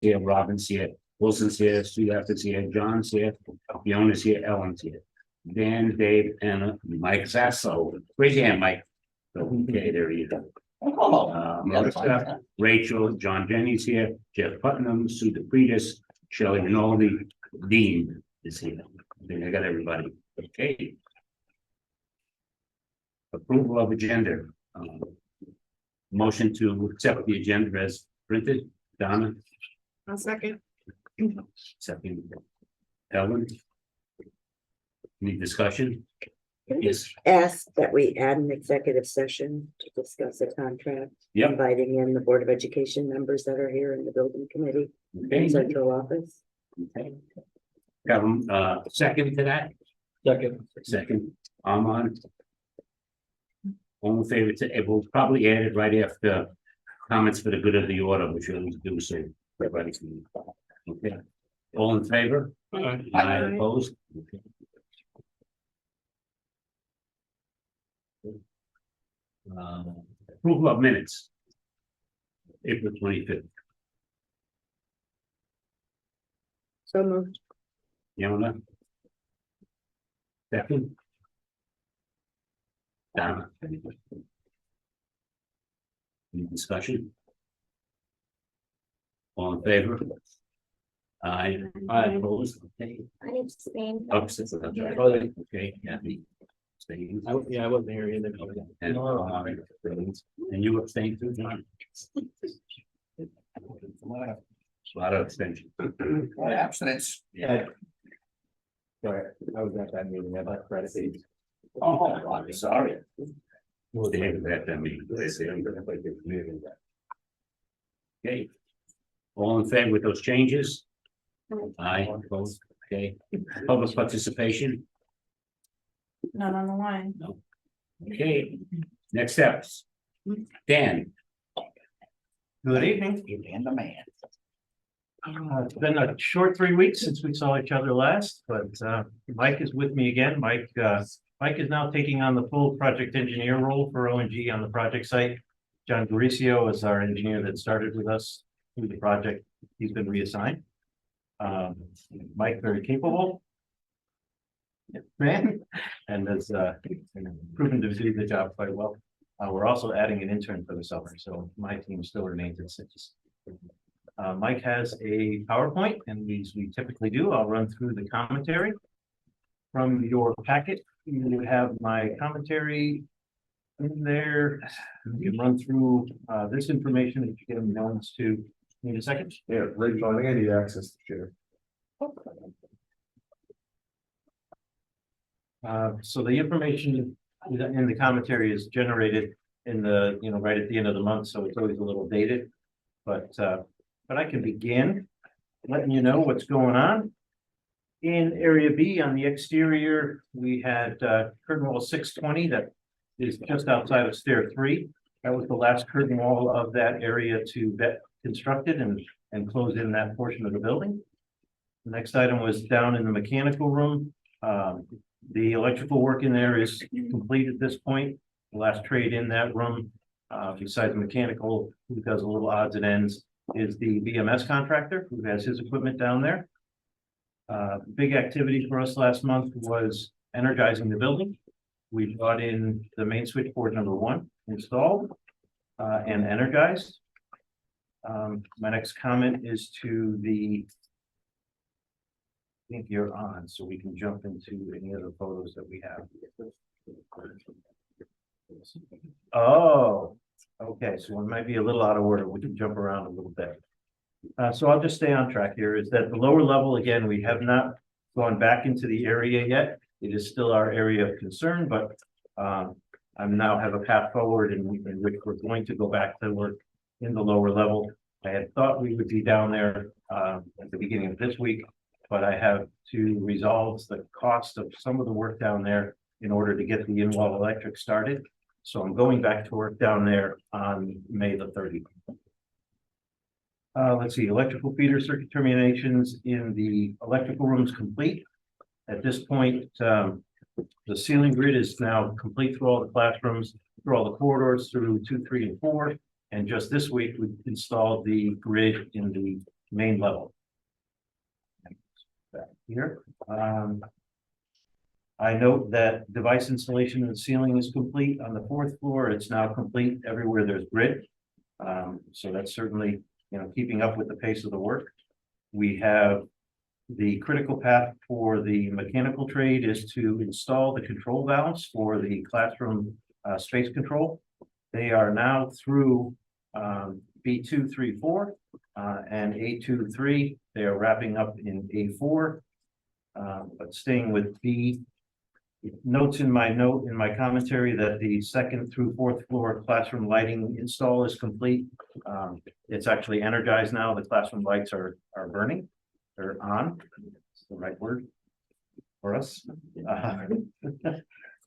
here, Robin's here, Wilson's here, Sue Efford's here, John's here, Fiona's here, Ellen's here. Dan, Dave, Anna, Mike Sasso. Raise your hand, Mike. Okay, there you go. Melissa, Rachel, John Jennings here, Jeff Putnam, Sue DePretis, Shelley Rinaldi, Dean is here. I think I got everybody. Okay. Approval of agenda. Motion to accept the agenda as printed. Donna, I'll second. second. Ellen. Any discussion? Yes. Ask that we add an executive session to discuss a contract. Yep. Inviting in the Board of Education members that are here in the building committee Okay. and central office. Okay. Have second to that? Second, Armand. All in favor to, we'll probably add it right after comments for the good of the order, which we'll do so. Everybody can. Okay. All in favor? Aye. Opposed? Okay. Approval of minutes. April 25th. So moved. Yona. Second. Donna. Any discussion? All in favor? Aye. Opposed? Okay. I abstain. Opposite, that's right. Okay, Kathy. Abstain. Yeah, I wasn't here either. And you abstain too, John? A lot of abstention. Abstinence. Yeah. Sorry, I was at that meeting, I got credit. Oh, I'm sorry. Well, they haven't had that meeting. Okay. All in favor with those changes? Aye, opposed, okay. Public participation, Not on the line. okay. Next steps. Dan. Good evening. And the man. It's been a short 3 weeks since we saw each other last, but Mike is with me again. Mike is now taking on the full project engineer role for O&G on the project site. John Mauricio is our engineer that started with us through the project. He's been reassigned. Mike, very capable man, and has proven to do the job quite well. We're also adding an intern for the summer, so my team still remains at 6. Mike has a PowerPoint, and as we typically do, I'll run through the commentary. From your packet, you have my commentary in there. You can run through this information if you get them notes to. Need a second? Yeah, Rachel, I think I need access to share. So the information in the commentary is generated in the, right at the end of the month, so it's always a little dated. But I can begin letting you know what's going on. In area B on the exterior, we had curtain wall 620 that is just outside of stair 3. That was the last curtain wall of that area to get constructed and close in that portion of the building. The next item was down in the mechanical room. The electrical work in there is complete at this point. The last trade in that room, besides mechanical, who does a little odds and ends, is the BMS contractor who has his equipment down there. Big activity for us last month was energizing the building. We brought in the main switchboard number 1 installed and energized. My next comment is to the, I think you're on, so we can jump into any other photos that we have. Oh, okay, so it might be a little out of order. We can jump around a little bit. So I'll just stay on track here. Is that the lower level, again, we have not gone back into the area yet. It is still our area of concern, but I now have a path forward in which we're going to go back to work in the lower level. I had thought we would be down there at the beginning of this week, but I have to resolve the cost of some of the work down there in order to get the in-wall electric started. So I'm going back to work down there on May the 30th. Let's see, electrical feeder circuit terminations in the electrical rooms complete. At this point, the ceiling grid is now complete through all the classrooms, through all the corridors, through 2, 3, and 4. And just this week, we installed the grid in the main level. Back here, I note that device installation in the ceiling is complete on the fourth floor. It's now complete everywhere there's grid. So that's certainly, keeping up with the pace of the work. We have the critical path for the mechanical trade is to install the control valves for the classroom space control. They are now through B2, 3, 4 and A2, 3. They are wrapping up in A4, but staying with B. Notes in my commentary that the second through fourth floor classroom lighting install is complete. It's actually energized now. The classroom lights are burning. They're on. That's the right word for us.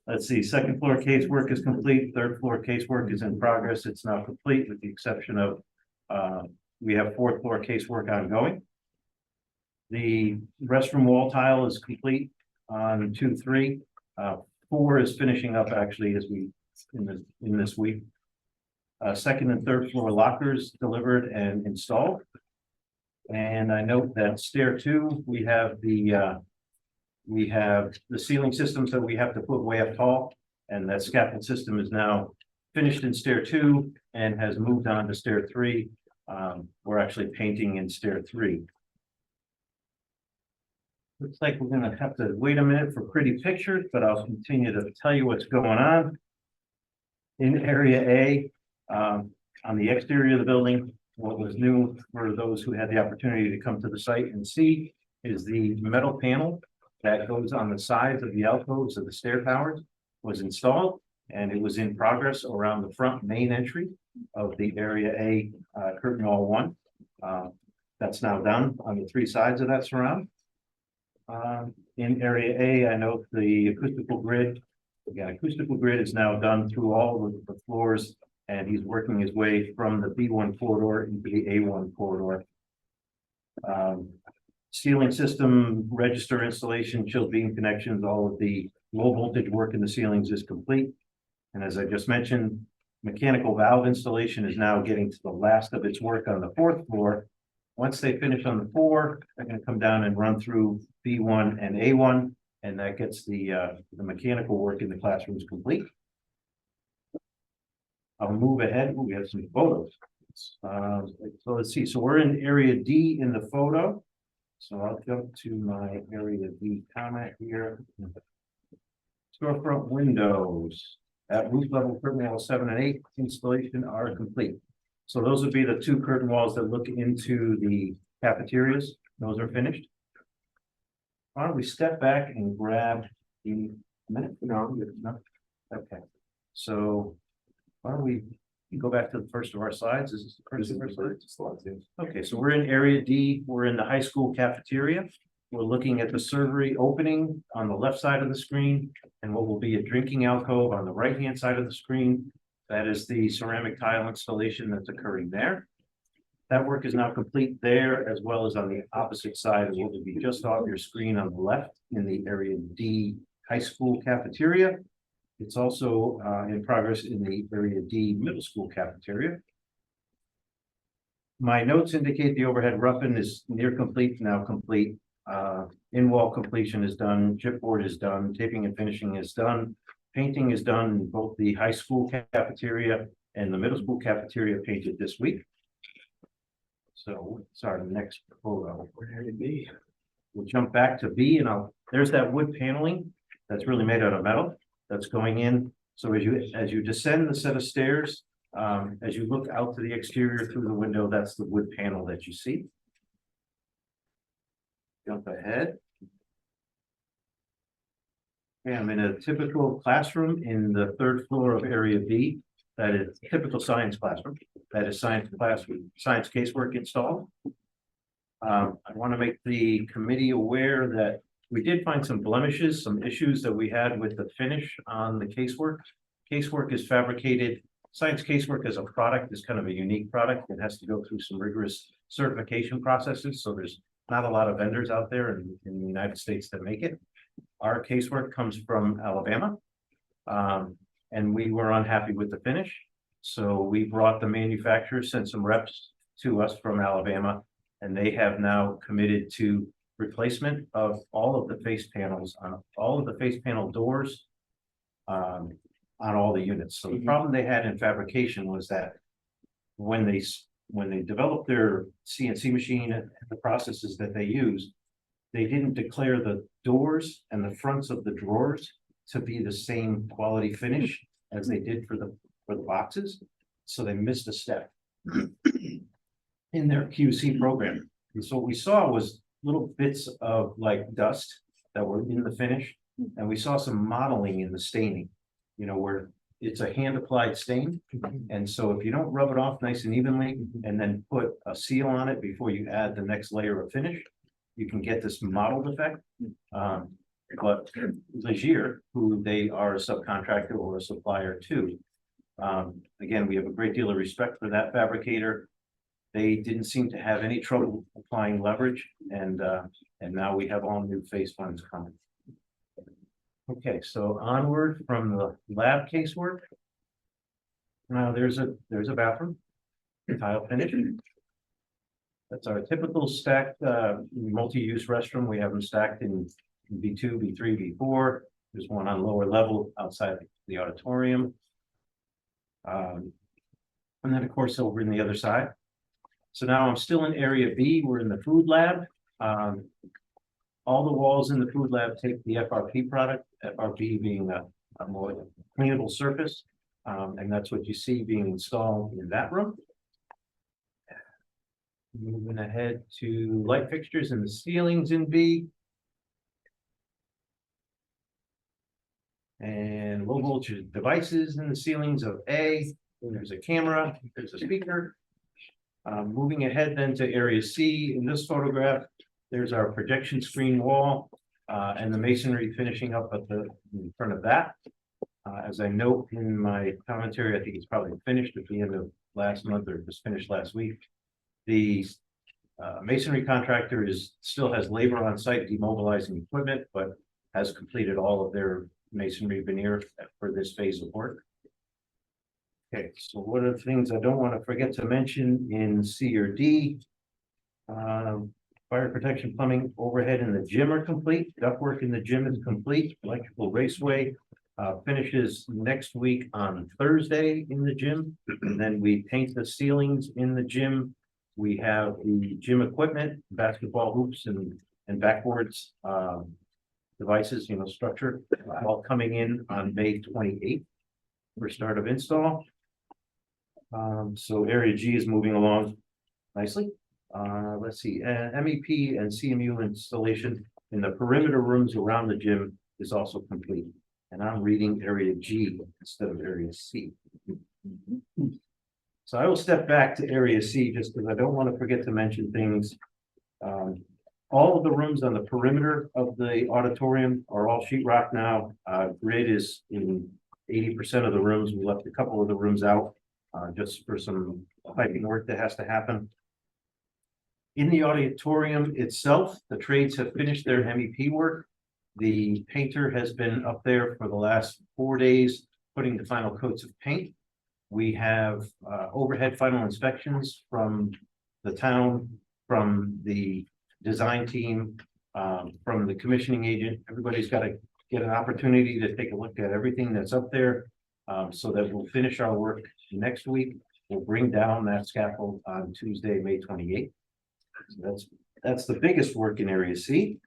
Let's see, second floor casework is complete. Third floor casework is in progress. It's now complete with the exception of we have fourth floor casework ongoing. The restroom wall tile is complete on 2, 3. 4 is finishing up actually as we in this week. Second and third floor lockers delivered and installed. And I note that stair 2, we have the ceiling systems that we have to put way up tall, and that scaffold system is now finished in stair 2 and has moved on to stair 3. We're actually painting in stair 3. Looks like we're gonna have to wait a minute for pretty pictures, but I'll continue to tell you what's going on. In area A, on the exterior of the building, what was new for those who had the opportunity to come to the site and see is the metal panel that goes on the sides of the alcoves of the stair towers was installed, and it was in progress around the front main entry of the area A curtain wall 1. That's now done on the 3 sides of that surround. In area A, I note the acoustical grid. Again, acoustical grid is now done through all of the floors, and he's working his way from the B1 corridor into the A1 corridor. Ceiling system, register installation, chilled beam connections, all of the low voltage work in the ceilings is complete. And as I just mentioned, mechanical valve installation is now getting to the last of its work on the 4th floor. Once they finish on the 4, they're going to come down and run through B1 and A1, and that gets the mechanical work in the classrooms complete. I'll move ahead. We have some photos. So let's see. So we're in area D in the photo. So I'll jump to my area D comment here. Storefront windows at roof level curtain wall 7 and 8 installation are complete. So those would be the 2 curtain walls that look into the cafeterias. Those are finished. Why don't we step back and grab the minute? No. Okay. So why don't we go back to the first of our slides? This is the first of our slides. Okay, so we're in area D. We're in the high school cafeteria. We're looking at the servery opening on the left side of the screen and what will be a drinking alcove on the right-hand side of the screen. That is the ceramic tile installation that's occurring there. That work is now complete there, as well as on the opposite side of what will be just off your screen on the left in the area D high school cafeteria. It's also in progress in the area D middle school cafeteria. My notes indicate the overhead roughen is near complete, now complete. In-wall completion is done, chipboard is done, taping and finishing is done. Painting is done in both the high school cafeteria and the middle school cafeteria painted this week. So it's our next photo. Where did B? We'll jump back to B, and there's that wood paneling that's really made out of metal that's going in. So as you descend the set of stairs, as you look out to the exterior through the window, that's the wood panel that you see. Jump ahead. Okay, I'm in a typical classroom in the 3rd floor of area B. That is a typical science classroom. That is science casework installed. I want to make the committee aware that we did find some blemishes, some issues that we had with the finish on the casework. Casework is fabricated. Science casework as a product is kind of a unique product. It has to go through some rigorous certification processes. So there's not a lot of vendors out there in the United States that make it. Our casework comes from Alabama, and we were unhappy with the finish. So we brought the manufacturer, sent some reps to us from Alabama, And they have now committed to replacement of all of the face panels on all of the face panel doors. On all the units. So the problem they had in fabrication was that when they developed their CNC machine and the processes that they used, they didn't declare the doors and the fronts of the drawers to be the same quality finish as they did for the boxes. So they missed a step in their QC program. And so what we saw was little bits of like dust that were in the finish, and we saw some modeling in the staining, you know, where it's a hand applied stain. And so if you don't rub it off nice and evenly and then put a seal on it before you add the next layer of finish, you can get this mottled effect. But Legier, who they are a subcontractor or a supplier to, again, we have a great deal of respect for that fabricator. They didn't seem to have any trouble applying leverage, and now we have all new face funds coming. Okay, so onward from the lab casework. Now there's a bathroom, tile finish. That's our typical stacked multi-use restroom. We have them stacked in B2, B3, B4. There's one on lower level outside the auditorium. And then of course over in the other side. So now I'm still in area B. We're in the food lab. All the walls in the food lab take the FRP product, FRP being a more cleanable surface. And that's what you see being installed in that room. Moving ahead to light fixtures in the ceilings in B. And low voltage devices in the ceilings of A. There's a camera, there's a speaker. Moving ahead then to area C, in this photograph, there's our projection screen wall and the masonry finishing up in front of that. As I note in my commentary, I think it's probably finished at the end of last month or just finished last week. The masonry contractor still has labor on site demobilizing equipment, but has completed all of their masonry veneer for this phase of work. Okay, so what are the things I don't want to forget to mention in C or D? Fire protection, plumbing, overhead in the gym are complete. Ductwork in the gym is complete. Electrical raceway finishes next week on Thursday in the gym. And then we paint the ceilings in the gym. We have the gym equipment, basketball hoops and backboards devices, you know, structure, all coming in on May 28th for start of install. So area G is moving along nicely. Let's see, MEP and CMU installation in the perimeter rooms around the gym is also complete. And I'm reading area G instead of area C. So I will step back to area C just because I don't want to forget to mention things. All of the rooms on the perimeter of the auditorium are all sheetrock now. Grid is in 80% of the rooms. We left a couple of the rooms out just for some piping work that has to happen. In the auditorium itself, the trades have finished their MEP work. The painter has been up there for the last 4 days, putting the final coats of paint. We have overhead final inspections from the town, from the design team, from the commissioning agent. Everybody's got to get an opportunity to take a look at everything that's up there so that we'll finish our work next week. We'll bring down that scaffold on Tuesday, May 28th. So that's the biggest work in area C.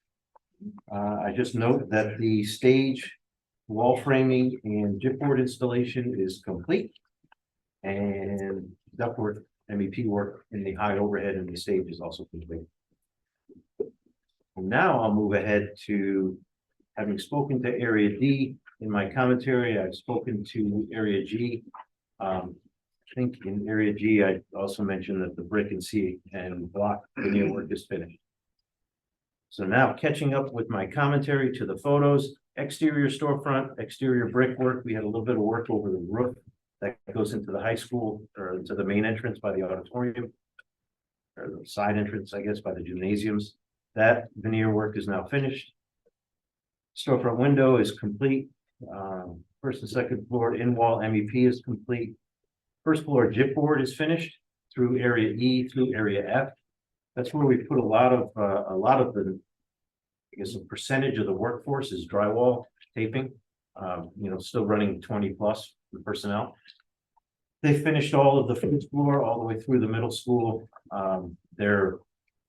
I just note that the stage wall framing and gypboard installation is complete. And ductwork, MEP work in the high overhead and the stage is also complete. And now I'll move ahead to having spoken to area D in my commentary. I've spoken to area G. I think in area G, I also mentioned that the brick and C and block veneer work is finished. So now catching up with my commentary to the photos, exterior storefront, exterior brickwork. We had a little bit of work over the roof that goes into the high school or to the main entrance by the auditorium, or the side entrance, I guess, by the gymnasiums. That veneer work is now finished. Storefront window is complete. First and second floor in-wall MEP is complete. First floor gypboard is finished through area E through area F. That's where we put a lot of the, I guess, a percentage of the workforce is drywall taping. Still running 20 plus for personnel. They finished all of the first floor all the way through the middle school. They're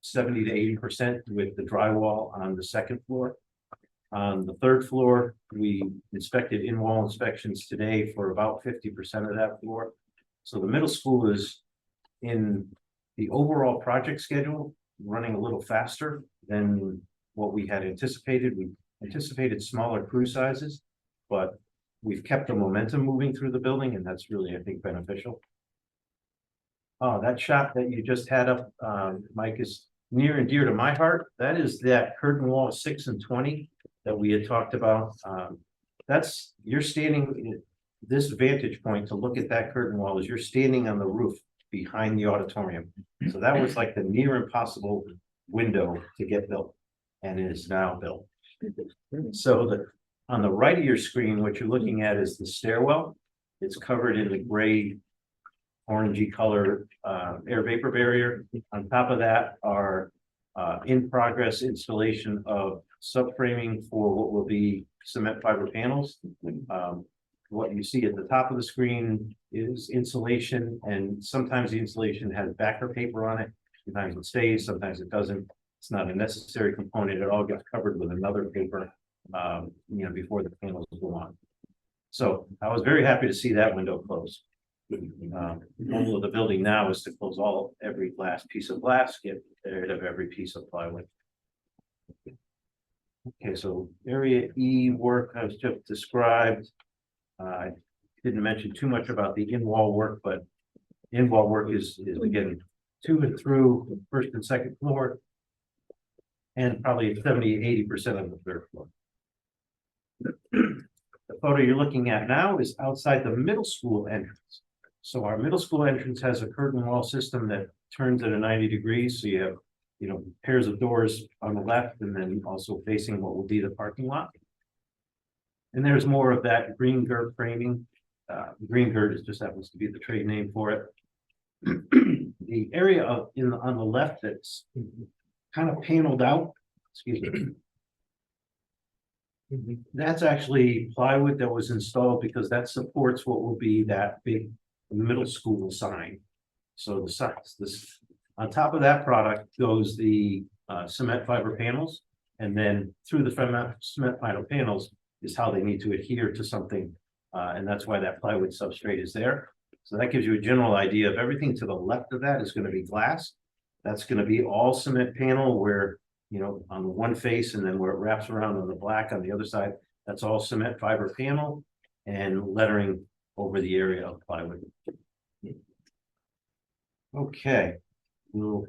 70 to 80% with the drywall on the second floor. On the third floor, we inspected in-wall inspections today for about 50% of that floor. So the middle school is in the overall project schedule, running a little faster than what we had anticipated. We anticipated smaller crew sizes, but we've kept the momentum moving through the building, and that's really, I think, beneficial. Oh, that shot that you just had up, Mike, is near and dear to my heart. That is that curtain wall 6 and 20 that we had talked about. You're standing in this vantage point to look at that curtain wall as you're standing on the roof behind the auditorium. So that was like the near impossible window to get built, and it is now built. So on the right of your screen, what you're looking at is the stairwell. It's covered in the gray, orangey color air vapor barrier. On top of that are in progress installation of subframing for what will be cement fiber panels. What you see at the top of the screen is insulation, and sometimes the insulation has backer paper on it. Sometimes it stays, sometimes it doesn't. It's not a necessary component. It all gets covered with another paper, before the panels go on. So I was very happy to see that window close. The goal of the building now is to close every last piece of glass, get rid of every piece of plywood. Okay, so area E work I was just described. I didn't mention too much about the in-wall work, but in-wall work is again to and through first and second floor, and probably 70–80% of the third floor. The photo you're looking at now is outside the middle school entrance. So our middle school entrance has a curtain wall system that turns at a 90 degrees. So you have, pairs of doors on the left, and then also facing what will be the parking lot. And there's more of that green girt framing. Green girt just happens to be the trade name for it. The area on the left that's kind of paneled out, excuse me. That's actually plywood that was installed because that supports what will be that big middle school sign. So the signs, on top of that product goes the cement fiber panels, and then through the cement fiber panels is how they need to adhere to something, and that's why that plywood substrate is there. So that gives you a general idea of everything to the left of that is going to be glass. That's going to be all cement panel where, on the one face, and then where it wraps around on the black on the other side, that's all cement fiber panel and lettering over the area of plywood. Okay, we'll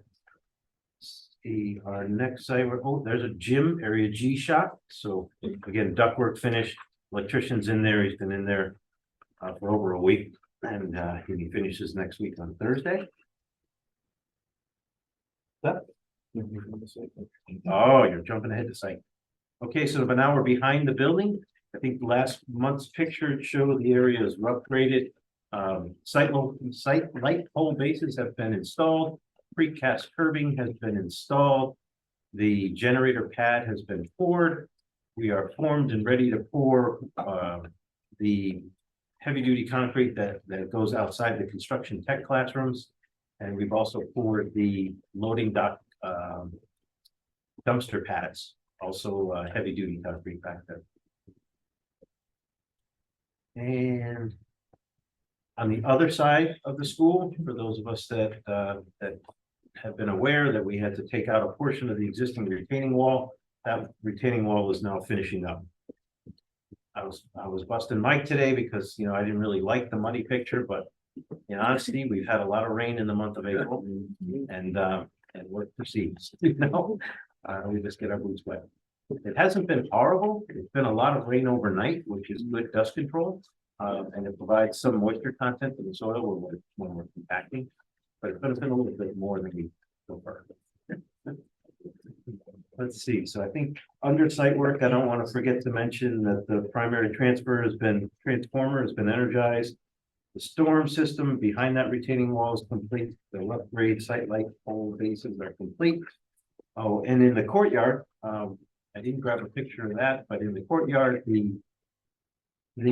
see our next site. There's a gym, area G shot. So again, ductwork finish, electrician's in there. He's been in there for over a week, and he finishes next week on Thursday. Oh, you're jumping ahead to site. Okay, so but now we're behind the building. I think last month's picture showed the area is rough graded. Site light pole bases have been installed. Precast curbing has been installed. The generator pad has been poured. We are formed and ready to pour the heavy duty concrete that goes outside the construction tech classrooms. And we've also poured the loading dock dumpster pads, also heavy duty concrete back there. And on the other side of the school, for those of us that have been aware that we had to take out a portion of the existing retaining wall, that retaining wall is now finishing up. I was busting Mike today because I didn't really like the muddy picture, but in honesty, we've had a lot of rain in the month of April, and work proceeds. We just get our boots wet. It hasn't been horrible. It's been a lot of rain overnight, which is good dust control, and it provides some moisture content in the soil when we're compacting. But it's been a little bit more than we prefer. Let's see. So I think under site work, I don't want to forget to mention that the primary transformer has been energized. The storm system behind that retaining wall is complete. The left grade site light pole bases are complete. Oh, and in the courtyard, I didn't grab a picture of that, but in the courtyard, the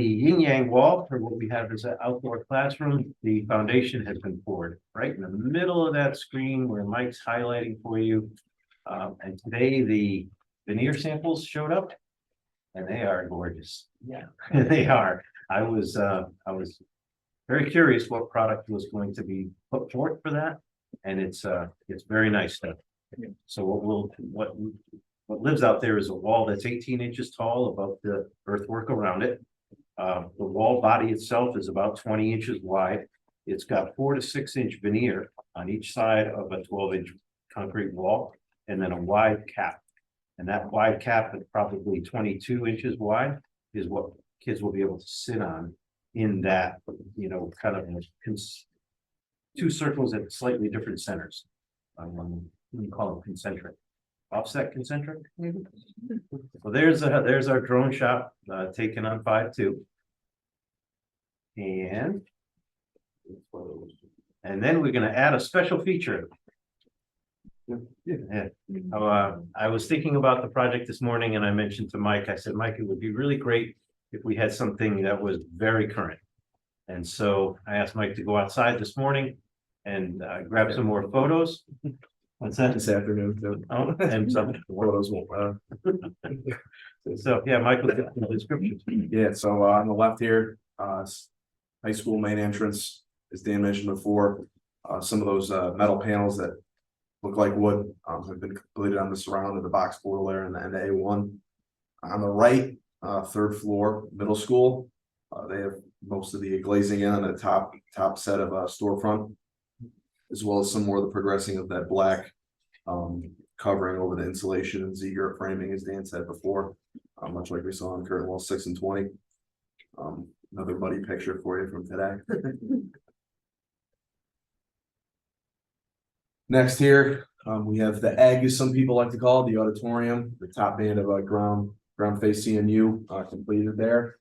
yin yang wall for what we have as an outdoor classroom, the foundation has been poured right in the middle of that screen where Mike's highlighting for you. And today the veneer samples showed up and they are gorgeous. Yeah, they are. I was very curious what product was going to be put forth for that. And it's very nice stuff. So what lives out there is a wall that's 18 inches tall above the earthwork around it. The wall body itself is about 20 inches wide. It's got 4 to 6 inch veneer on each side of a 12-inch concrete wall, and then a wide cap. And that wide cap at probably 22 inches wide is what kids will be able to sit on in that, you know, kind of two circles at slightly different centers. We call them concentric. Offset concentric, maybe. So there's our drone shot taken on 5.2. And then we're gonna add a special feature. Yeah. I was thinking about the project this morning and I mentioned to Mike, I said, Mike, it would be really great if we had something that was very current. And so I asked Mike to go outside this morning and grab some more photos. What's that? This afternoon, so. Oh, and some Photos won't, So, yeah, Michael, the description. yeah, so on the left here, high school main entrance, as Dan mentioned before. Some of those metal panels that look like wood have been completed on the surround of the box portal there and the A1. On the right, third floor, middle school, they have most of the glazing in on the top set of storefront, as well as some more of the progressing of that black covering over the insulation and Z-girt framing, as Dan said before, much like we saw on curtain wall 6 and 20. Another muddy picture for you from today. Next here, we have the egg, as some people like to call it, the auditorium, the top band of ground face CMU completed there.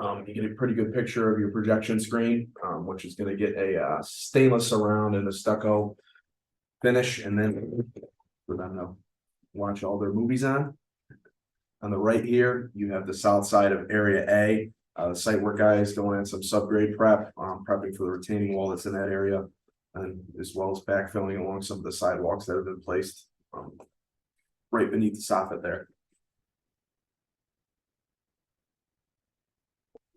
You get a pretty good picture of your projection screen, which is going to get a stainless surround and a stucco finish, and then for them to watch all their movies on. On the right here, you have the south side of area A. The site work guys going in some subgrade prep, prepping for the retaining wall that's in that area, and as well as backfilling along some of the sidewalks that have been placed right beneath the soffit there.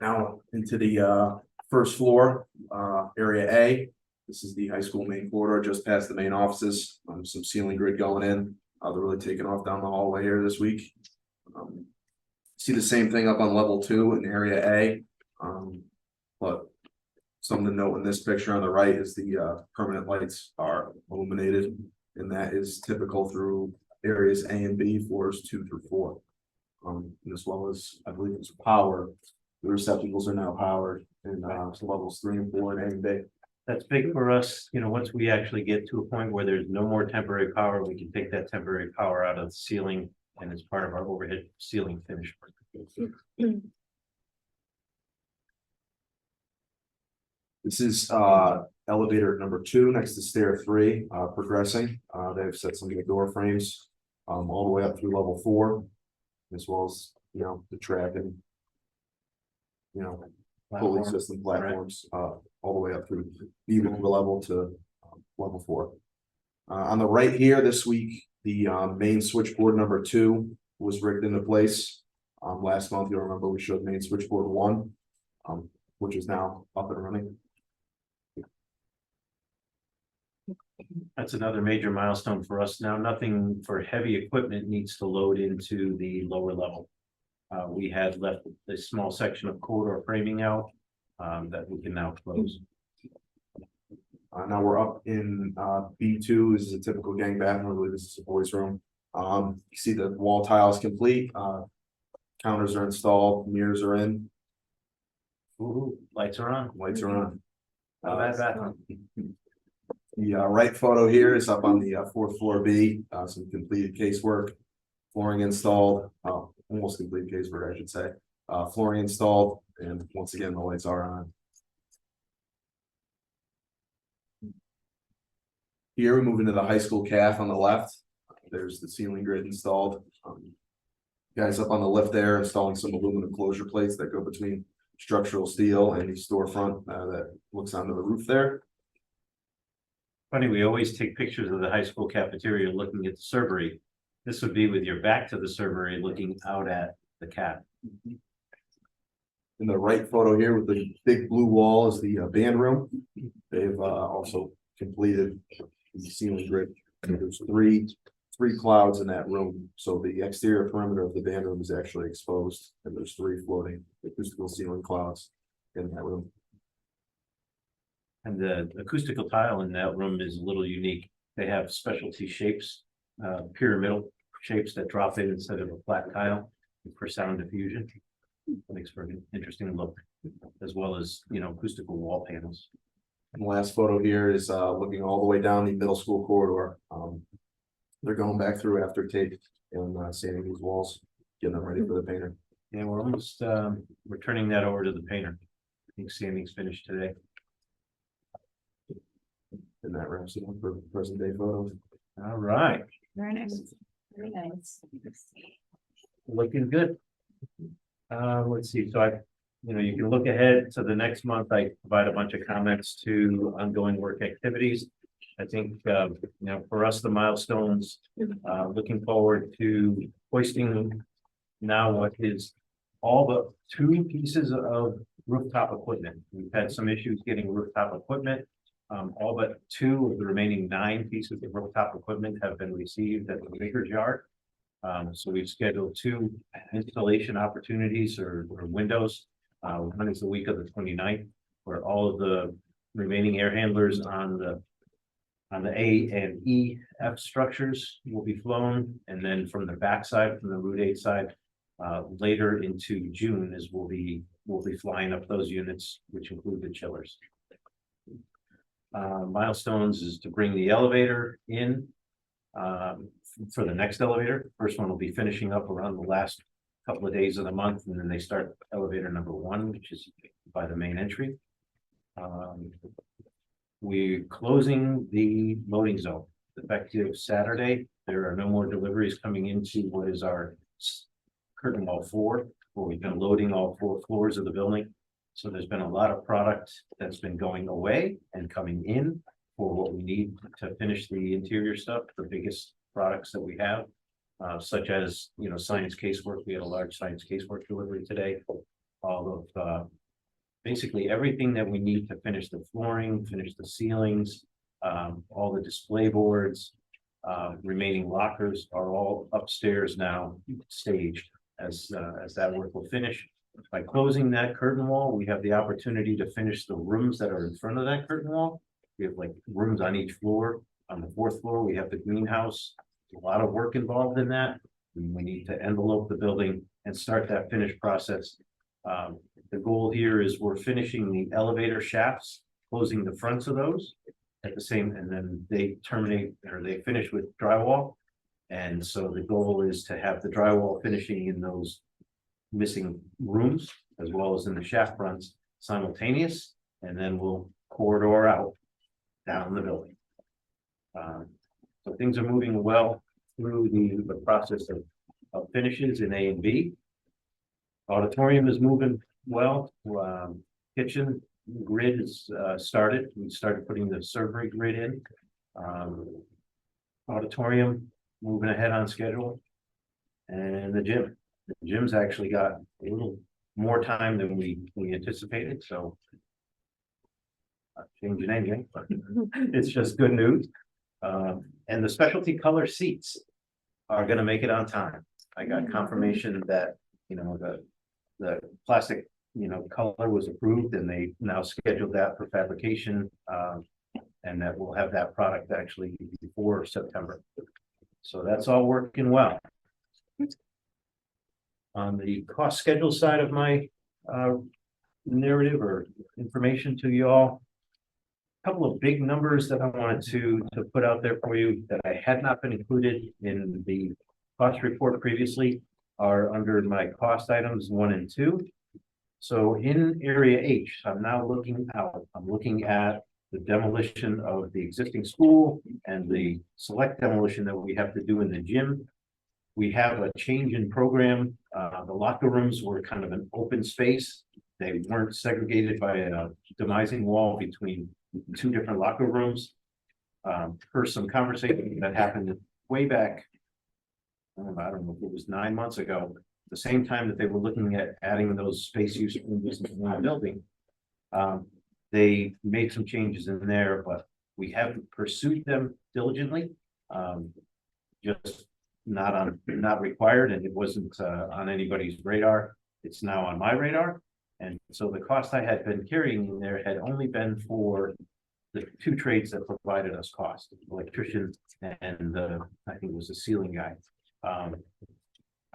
Now into the first floor, area A. This is the high school main corridor just past the main offices. Some ceiling grid going in. They're really taking off down the hallway here this week. See the same thing up on level 2 in area A. But something to note in this picture on the right is the permanent lights are illuminated, and that is typical through areas A and B, floors 2 through 4. As well as, I believe it's power. The receptacles are now powered in levels 3 and 4 and A and B. That's big for us, you know, once we actually get to a point where there's no more temporary power, we can take that temporary power out of the ceiling and it's part of our overhead ceiling finish. This is elevator number 2 next to stair 3, progressing. They've set some new door frames all the way up through level 4, as well as, you know, the track and, you know, fully system platforms all the way up through even level to level 4. On the right here this week, the main switchboard number 2 was rigged into place. Last month, you'll remember we showed main switchboard 1, which is now up and running. That's another major milestone for us. Now, nothing for heavy equipment needs to load into the lower level. We had left a small section of corridor framing out that we can now close. Now we're up in B2. This is a typical gang bathroom. I believe this is a boys' room. You see the wall tiles complete. Counters are installed. Mirrors are in. Ooh, lights are on. Lights are on. Not bad bathroom. The right photo here is up on the 4th floor B. Some completed casework, flooring installed. Almost completed casework, I should say. Flooring installed, and once again, the lights are on. Here, we move into the high school caf on the left. There's the ceiling grid installed. Guys up on the lift there installing some aluminum closure plates that go between structural steel and the storefront that looks onto the roof there. Funny, we always take pictures of the high school cafeteria looking at the servery. This would be with your back to the servery, looking out at the caf. In the right photo here with the big blue wall is the band room. They've also completed the ceiling grid. There's three clouds in that room, so the exterior perimeter of the band room is actually exposed, and there's 3 floating acoustical ceiling clouds in that room. And the acoustical tile in that room is a little unique. They have specialty shapes, pyramidal shapes that drop in instead of a flat tile for sound diffusion. It makes for an interesting look, as well as, acoustical wall panels. And the last photo here is looking all the way down the middle school corridor. They're going back through after tape and sanding these walls, getting them ready for the painter. Yeah, we're almost, we're turning that over to the painter. I think sanding's finished today. And that wraps it up for present day photos. All right, Very nice. Very nice. looking good. Let's see, so you can look ahead to the next month. I provide a bunch of comments to ongoing work activities. I think, for us, the milestones, looking forward to hoisting now what is all but 2 pieces of rooftop equipment. We've had some issues getting rooftop equipment. All but 2 of the remaining 9 pieces of rooftop equipment have been received at the Baker's Yard. So we've scheduled 2 installation opportunities or windows. One is the week of the 29th, where all of the remaining air handlers on the A and E F structures will be flown, and then from the backside, from the Route 8 side, later into June is we'll be flying up those units, which include the chillers. Milestones is to bring the elevator in for the next elevator. First one will be finishing up around the last couple of days of the month, and then they start elevator number 1, which is by the main entry. We're closing the loading zone effective Saturday. There are no more deliveries coming into what is our curtain wall 4, where we've been loading all 4 floors of the building. So there's been a lot of product that's been going away and coming in for what we need to finish the interior stuff, the biggest products that we have, such as, science casework. We had a large science casework delivery today. All of basically everything that we need to finish the flooring, finish the ceilings, all the display boards, remaining lockers are all upstairs now, staged as that work will finish. By closing that curtain wall, we have the opportunity to finish the rooms that are in front of that curtain wall. We have rooms on each floor. On the 4th floor, we have the greenhouse. A lot of work involved in that. We need to envelope the building and start that finish process. The goal here is we're finishing the elevator shafts, closing the fronts of those at the same, and then they terminate or they finish with drywall. And so the goal is to have the drywall finishing in those missing rooms as well as in the shaft fronts simultaneous, and then we'll corridor out down the building. So things are moving well through the process of finishes in A and B. Auditorium is moving well. Kitchen grid is started. We started putting the servery grid in. Auditorium moving ahead on schedule. And the gym's actually got a little more time than we anticipated, so not changing anything, but it's just good news. And the specialty color seats are gonna make it on time. I got confirmation that, the plastic, color was approved, and they now scheduled that for fabrication. And that we'll have that product actually before September. So that's all working well. On the cost schedule side of my narrative or information to you all, a couple of big numbers that I wanted to put out there for you that I had not been included in the cost report previously are under my cost items 1 and 2. So in area H, I'm now looking out. I'm looking at the demolition of the existing school and the select demolition that we have to do in the gym. We have a change in program. The locker rooms were kind of an open space. They weren't segregated by a demising wall between two different locker rooms. Per some conversation that happened way back, I don't know if it was 9 months ago, the same time that they were looking at adding those space use in the building. They made some changes in there, but we haven't pursued them diligently. Just not required, and it wasn't on anybody's radar. It's now on my radar. And so the cost I had been carrying in there had only been for the two trades that provided us cost, electrician and I think it was the ceiling guy.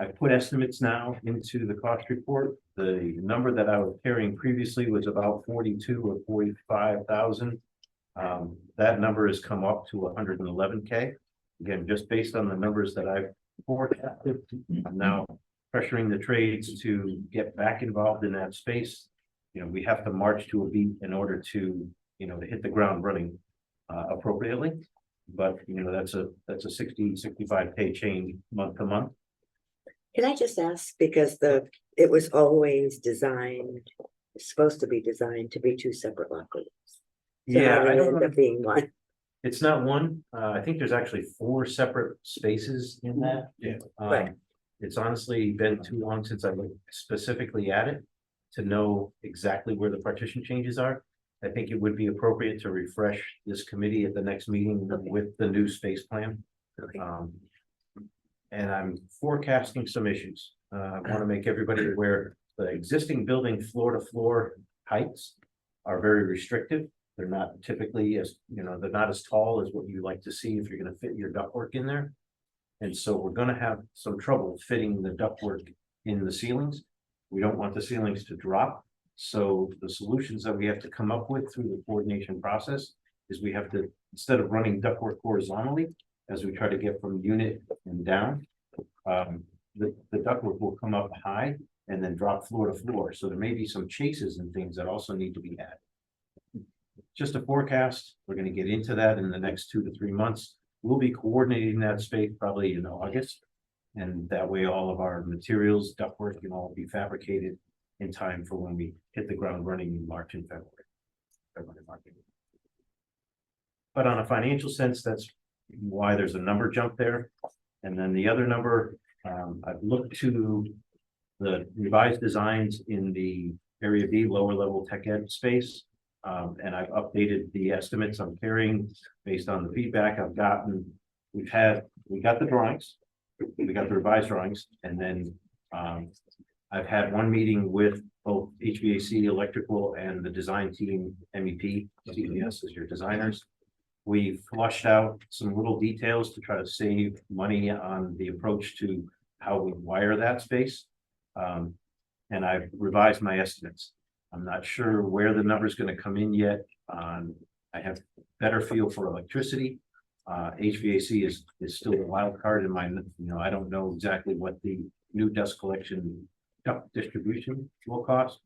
I put estimates now into the cost report. The number that I was carrying previously was about 42 or 45,000. That number has come up to 111K. Again, just based on the numbers that I've forecasted. I'm now pressuring the trades to get back involved in that space. You know, we have to march to a beat in order to, you know, to hit the ground running appropriately. But, you know, that's a 65K change month to month. Can I just ask, because it was always designed, supposed to be designed to be two separate locker rooms. So Yeah, how did I it don't end know. up being one? It's not one. I think there's actually 4 separate spaces in that. Yeah. Right. It's honestly been too long since I looked specifically at it to know exactly where the partition changes are. I think it would be appropriate to refresh this committee at the next meeting with the new space plan. Okay. And I'm forecasting some issues. I want to make everybody aware, the existing building floor to floor heights are very restrictive. They're not typically as, you know, they're not as tall as what you like to see if you're going to fit your ductwork in there. And so we're going to have some trouble fitting the ductwork in the ceilings. We don't want the ceilings to drop. So the solutions that we have to come up with through the coordination process is we have to, instead of running ductwork horizontally, as we try to get from unit and down, the ductwork will come up high and then drop floor to floor. So there may be some chases and things that also need to be added. Just a forecast. We're going to get into that in the next 2 to 3 months. We'll be coordinating that space probably in August. And that way all of our materials, ductwork can all be fabricated in time for when we hit the ground running in March and February. But on a financial sense, that's why there's a number jump there. And then the other number, I've looked to the revised designs in the Area B lower level tech ed space. And I've updated the estimates I'm carrying based on the feedback I've gotten. We got the drawings, we got the revised drawings, and then I've had one meeting with both HVAC, electrical, and the design team, MEP, CES as your designers. We flushed out some little details to try to save money on the approach to how we wire that space. And I've revised my estimates. I'm not sure where the number is going to come in yet. I have better feel for electricity. HVAC is still a wild card in my, you know, I don't know exactly what the new dust collection duct distribution will cost.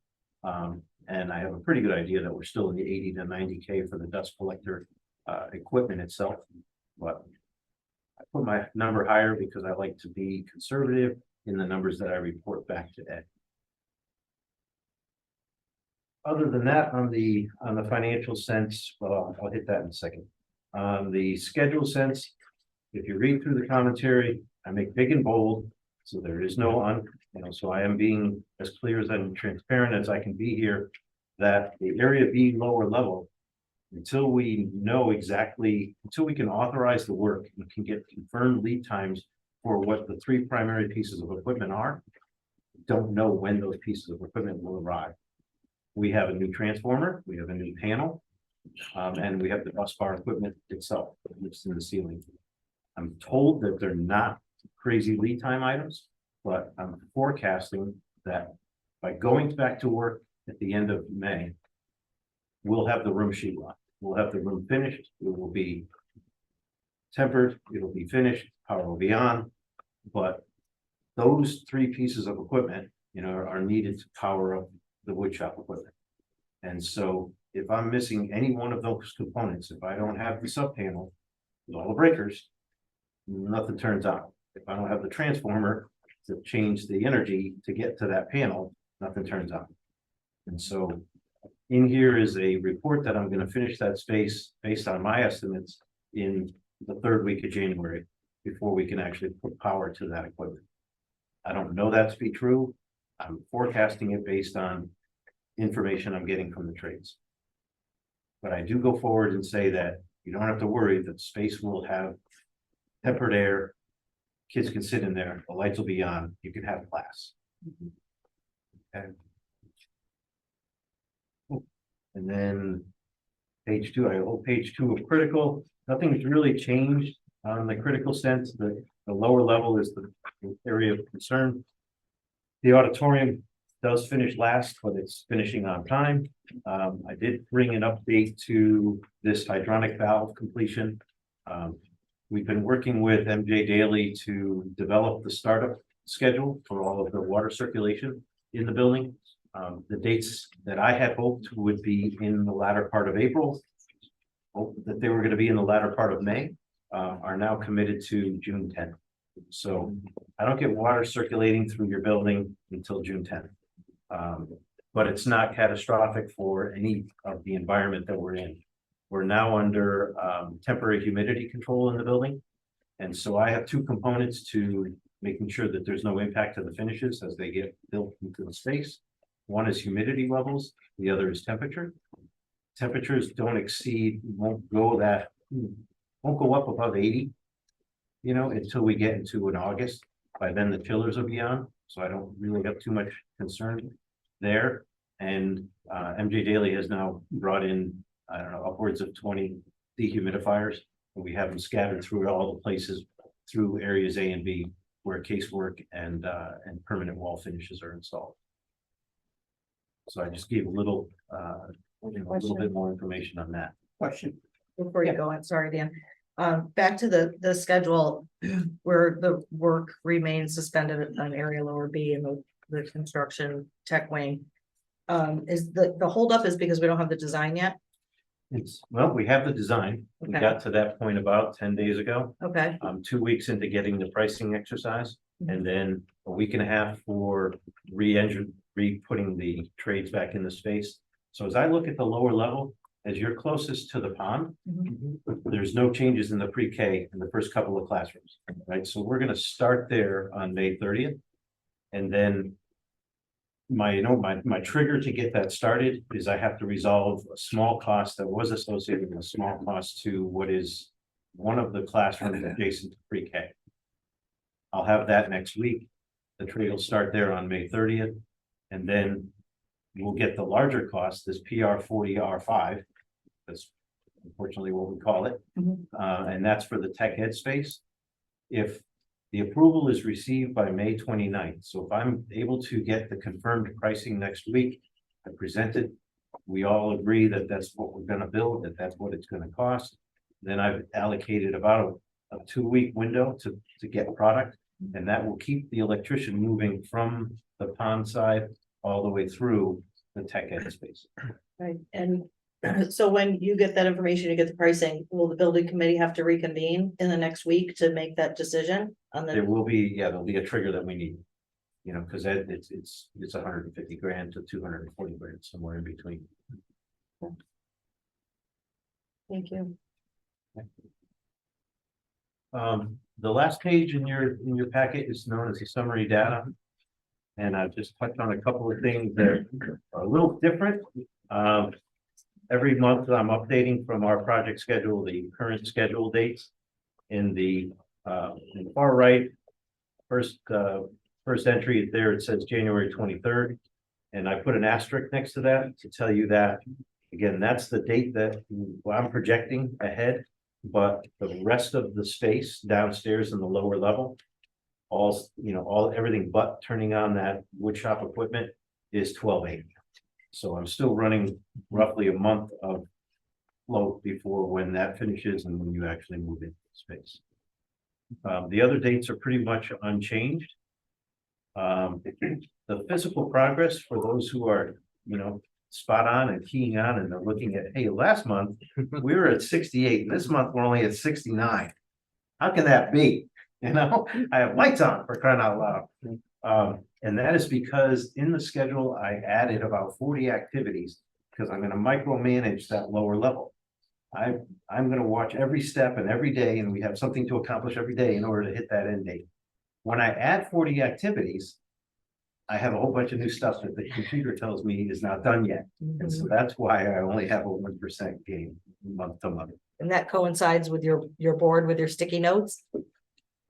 And I have a pretty good idea that we're still in the 80 to 90K for the dust collector equipment itself. But I put my number higher because I like to be conservative in the numbers that I report back to Ed. Other than that, on the financial sense, well, I'll hit that in a second. On the schedule sense, if you read through the commentary, I make big and bold, so there is no so I am being as clear as and transparent as I can be here, that the Area B lower level, until we know exactly, until we can authorize the work and can get confirmed lead times for what the 3 primary pieces of equipment are, don't know when those pieces of equipment will arrive. We have a new transformer, we have a new panel, and we have the bus bar equipment itself that's in the ceiling. I'm told that they're not crazy lead time items, but I'm forecasting that by going back to work at the end of May, we'll have the room sheet locked. We'll have the room finished. It will be tempered. It'll be finished. Power will be on. But those 3 pieces of equipment, you know, are needed to power up the woodshop equipment. And so if I'm missing any one of those components, if I don't have the sub panel, with all the breakers, nothing turns on. If I don't have the transformer to change the energy to get to that panel, nothing turns on. And so in here is a report that I'm gonna finish that space based on my estimates in the third week of January, before we can actually put power to that equipment. I don't know that to be true. I'm forecasting it based on information I'm getting from the trades. But I do go forward and say that you don't have to worry that space will have tempered air. Kids can sit in there, the lights will be on, you can have class. Okay. And then page 2, I hold page 2 of critical, nothing's really changed on the critical sense. The lower level is the area of concern. The auditorium does finish last, but it's finishing on time. I did bring an update to this hydronic valve completion. We've been working with MJ Daly to develop the startup schedule for all of the water circulation in the building. The dates that I had hoped would be in the latter part of April, that they were going to be in the latter part of May, are now committed to June 10th. So I don't get water circulating through your building until June 10th. But it's not catastrophic for any of the environment that we're in. We're now under temporary humidity control in the building. And so I have 2 components to making sure that there's no impact to the finishes as they get built into the space. One is humidity levels, the other is temperature. Temperatures don't exceed, won't go up above 80, until we get into an August. By then the chillers will be on, so I don't really have too much concern there. And MJ Daly has now brought in, I don't know, upwards of 20 dehumidifiers. And we have them scattered through all the places through areas A and B where casework and permanent wall finishes are installed. So I just gave a little bit more information on that. Question. Before you go on, sorry, Dan. Back to the schedule where the work remains suspended on area lower B in the construction tech wing. Is the holdup is because we don't have the design yet? Well, we have the design. We Okay. got to that point about 10 days ago. Okay, 2 weeks into getting the pricing exercise, and then a week and a half for re-putting the trades back in the space. So as I look at the lower level, as you're closest to the pond, there's no changes in the pre-K in the first couple of classrooms, right? So we're gonna start there on May 30th. And then my trigger to get that started is I have to resolve a small cost that was associated with a small cost to what is one of the classrooms adjacent to pre-K. I'll have that next week. The trade will start there on May 30th. And then we'll get the larger cost, this PR40R5. That's unfortunately what we call it. And that's for the tech ed space. If the approval is received by May 29th, so if I'm able to get the confirmed pricing next week, I present it, we all agree that that's what we're gonna build, that's what it's gonna cost. Then I've allocated about a 2-week window to get product, and that will keep the electrician moving from the pond side all the way through the tech ed space. right, and so when you get that information, you get the pricing, will the building committee have to reconvene in the next week to make that decision on There the? will be, there'll be a trigger that we need. Because it's 150 grand to 240 grand, somewhere in between. Thank you. The last page in your packet is known as the summary data. And I've just touched on a couple of things that are a little different. Every month I'm updating from our project schedule, the current schedule dates. In the far right, first entry there, it says January 23rd. And I put an asterisk next to that to tell you that, again, that's the date that I'm projecting ahead. But the rest of the space downstairs in the lower level, everything but turning on that wood shop equipment is 12/8. So I'm still running roughly a month of flow before when that finishes and when you actually move into space. The other dates are pretty much unchanged. The physical progress for those who are, spot on and keying on, and they're looking at, hey, last month we were at 68, and this month we're only at 69. How can that be? You know, I have lights on for crying out loud. And that is because in the schedule, I added about 40 activities because I'm gonna micromanage that lower level. I'm gonna watch every step and every day, and we have something to accomplish every day in order to hit that end date. When I add 40 activities, I have a whole bunch of new stuff that the computer tells me is not done yet. And so that's why I only have a 1% gain month to month. And that coincides with your board with your sticky notes. It's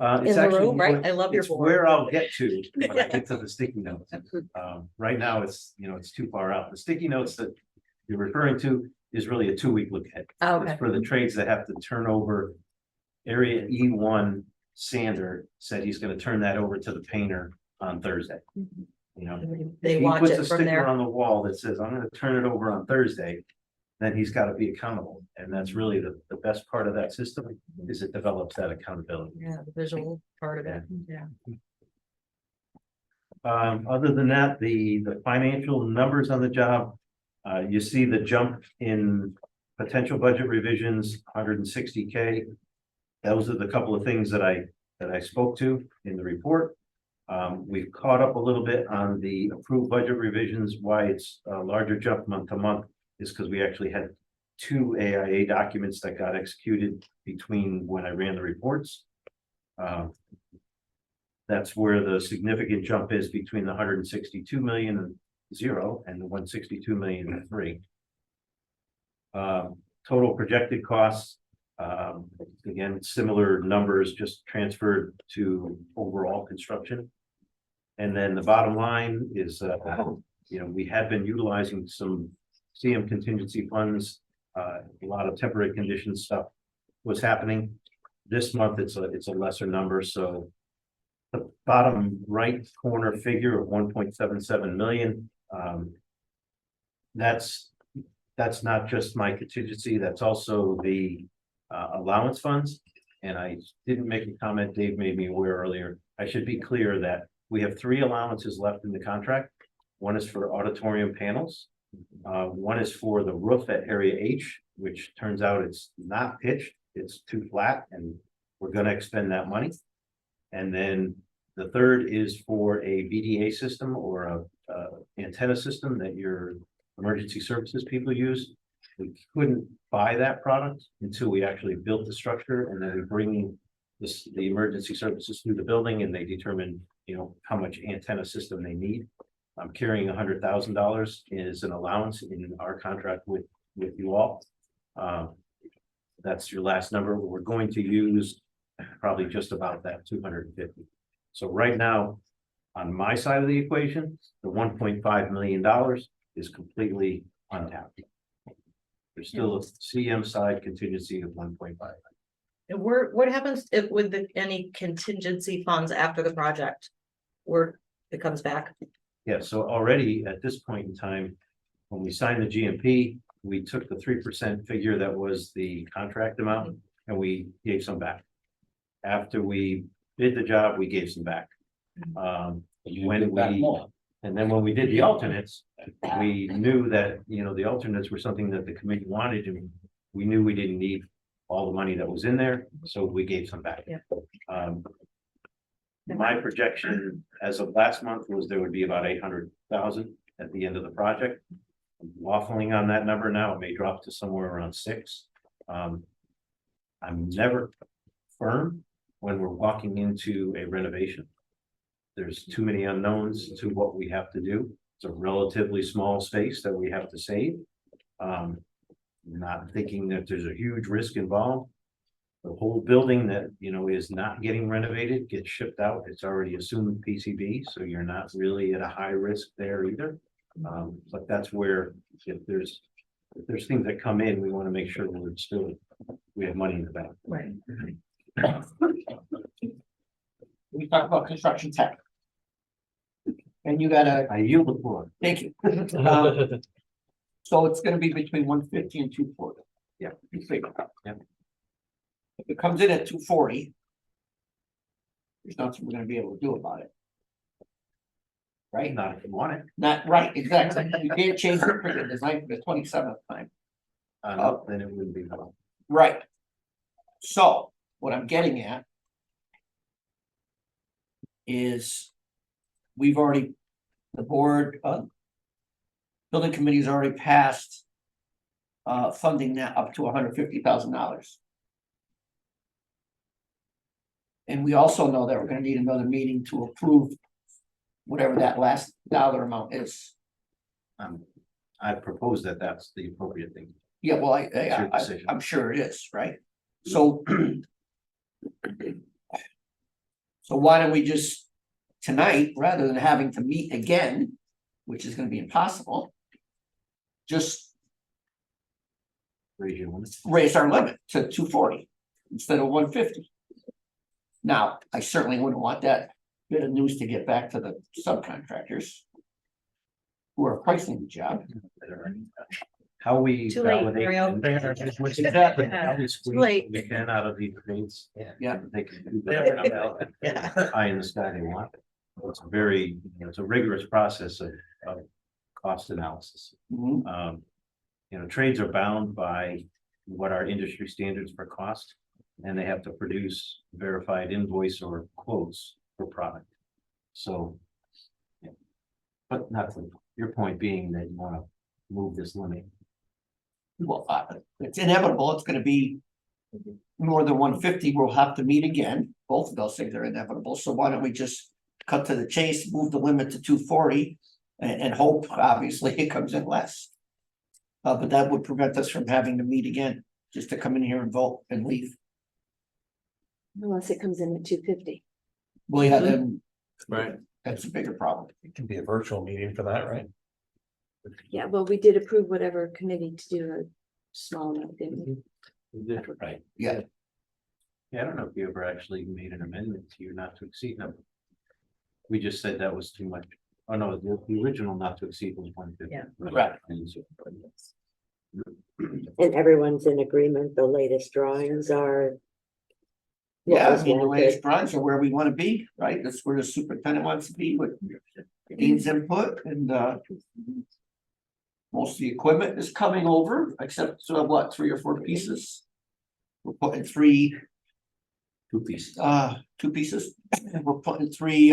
In the actually room, right? what- I love your it's board. where I'll get to when I get to the sticky notes. Right now, it's, it's too far out. The sticky notes that you're referring to is really a 2-week look ahead. Okay. It's for the trades that have to turn over area E1. Sander said he's gonna turn that over to the painter on Thursday. You know, They if he watch puts it a from sticker there. on the wall that says, I'm gonna turn it over on Thursday, then he's gotta be accountable. And that's really the best part of that system is it develops that accountability. Yeah, the visual part of it, yeah. Other than that, the financial numbers on the job, you see the jump in potential budget revisions, 160K. Those are the couple of things that I spoke to in the report. We've caught up a little bit on the approved budget revisions. Why it's a larger jump month to month is because we actually had 2 AIA documents that got executed between when I ran the reports. That's where the significant jump is between the 162 million and 0 and the 162 million and 3. Total projected costs. Again, similar numbers just transferred to overall construction. And then the bottom line is, we had been utilizing some CM contingency funds. A lot of temporary conditions stuff was happening. This month, it's a lesser number. So the bottom right corner figure of 1.77 million. That's not just my contingency. That's also the allowance funds. And I didn't make a comment, Dave made me aware earlier. I should be clear that we have 3 allowances left in the contract. One is for auditorium panels. One is for the roof at area H, which turns out it's not pitched, it's too flat, and we're gonna expend that money. And then the third is for a BDA system or a antenna system that your emergency services people use. We couldn't buy that product until we actually built the structure, and then we bring the emergency services through the building, and they determine, how much antenna system they need. I'm carrying $100,000 as an allowance in our contract with you all. That's your last number. We're going to use probably just about that 250. So right now, on my side of the equation, the $1.5 million is completely untapped. There's still a CM side contingency of 1.5. And what happens if with any contingency funds after the project? Where it comes back? Yeah, so already at this point in time, when we signed the GMP, we took the 3% figure that was the contract amount and we gave some back. After we did the job, we gave some back. And then when we did the alternates, we knew that, the alternates were something that the committee wanted, and we knew we didn't need all the money that was in there, so we gave some back. Yeah. My projection as of last month was there would be about 800,000 at the end of the project. I'm waffling on that number now. It may drop to somewhere around 6. I'm never firm when we're walking into a renovation. There's too many unknowns to what we have to do. It's a relatively small space that we have to save. Not thinking that there's a huge risk involved. The whole building that, is not getting renovated gets shipped out. It's already assumed PCB, so you're not really at a high risk there either. But that's where if there's things that come in, we want to make sure that we have money in the bank. Right. We talk about construction tech. And you gotta, I yield the floor. thank you. So it's gonna be between 150 and 240. Yeah. You figure. Yeah. If it comes in at 240. There's nothing we're gonna be able to do about it. right? Not if you want it, Not right, exactly. You can't change the freaking design for the 27th time. no, then it wouldn't be. Right. So what I'm getting at is we've already, the board, building committee's already passed funding that up to $150,000. And we also know that we're gonna need another meeting to approve whatever that last dollar amount is. I propose that that's the appropriate thing. Yeah, well, It's your decision. I'm sure it is, right? So. So why don't we just, tonight, rather than having to meet again, which is gonna be impossible. Just Raise your limit. raise our limit to 240 instead of 150. Now, I certainly wouldn't want that bit of news to get back to the subcontractors. Who are pricing the job. How we. Too late, validate Mario. and- Exactly. How we Too squeeze late. what we can out of these grades. Yeah. They can do that. High in the sky they want. It's a very, it's a rigorous process of cost analysis. Mhm. Trades are bound by what our industry standards for cost. And they have to produce verified invoice or quotes for product. So. Yeah. But not to your point being that you wanna move this limit. Well, it's inevitable, it's gonna be. More than 150, we'll have to meet again, both of those things are inevitable, so why don't we just cut to the chase, move the limit to 240. And hope, obviously, it comes in less. But that would prevent us from having to meet again, just to come in here and vote and leave. Unless it comes in at 250. Well, yeah, then Right. that's a bigger problem. It can be a virtual meeting for that, right? Yeah, well, we did approve whatever committee to do a small amount, didn't we? Right. Yeah, Yeah, I don't know if you ever actually made an amendment to your not to exceed number. We just said that was too much. Oh, no, the original not to exceed was 150. Yeah. Right. And everyone's in agreement, the latest drawings are. what yeah, I was mean, the wanted. latest drawings are where we wanna be, right? That's where the superintendent wants to be with Dean's input and most of the equipment is coming over, except what, 3 or 4 pieces? We're putting 3, 2 pieces. 2 pieces, we're putting 3,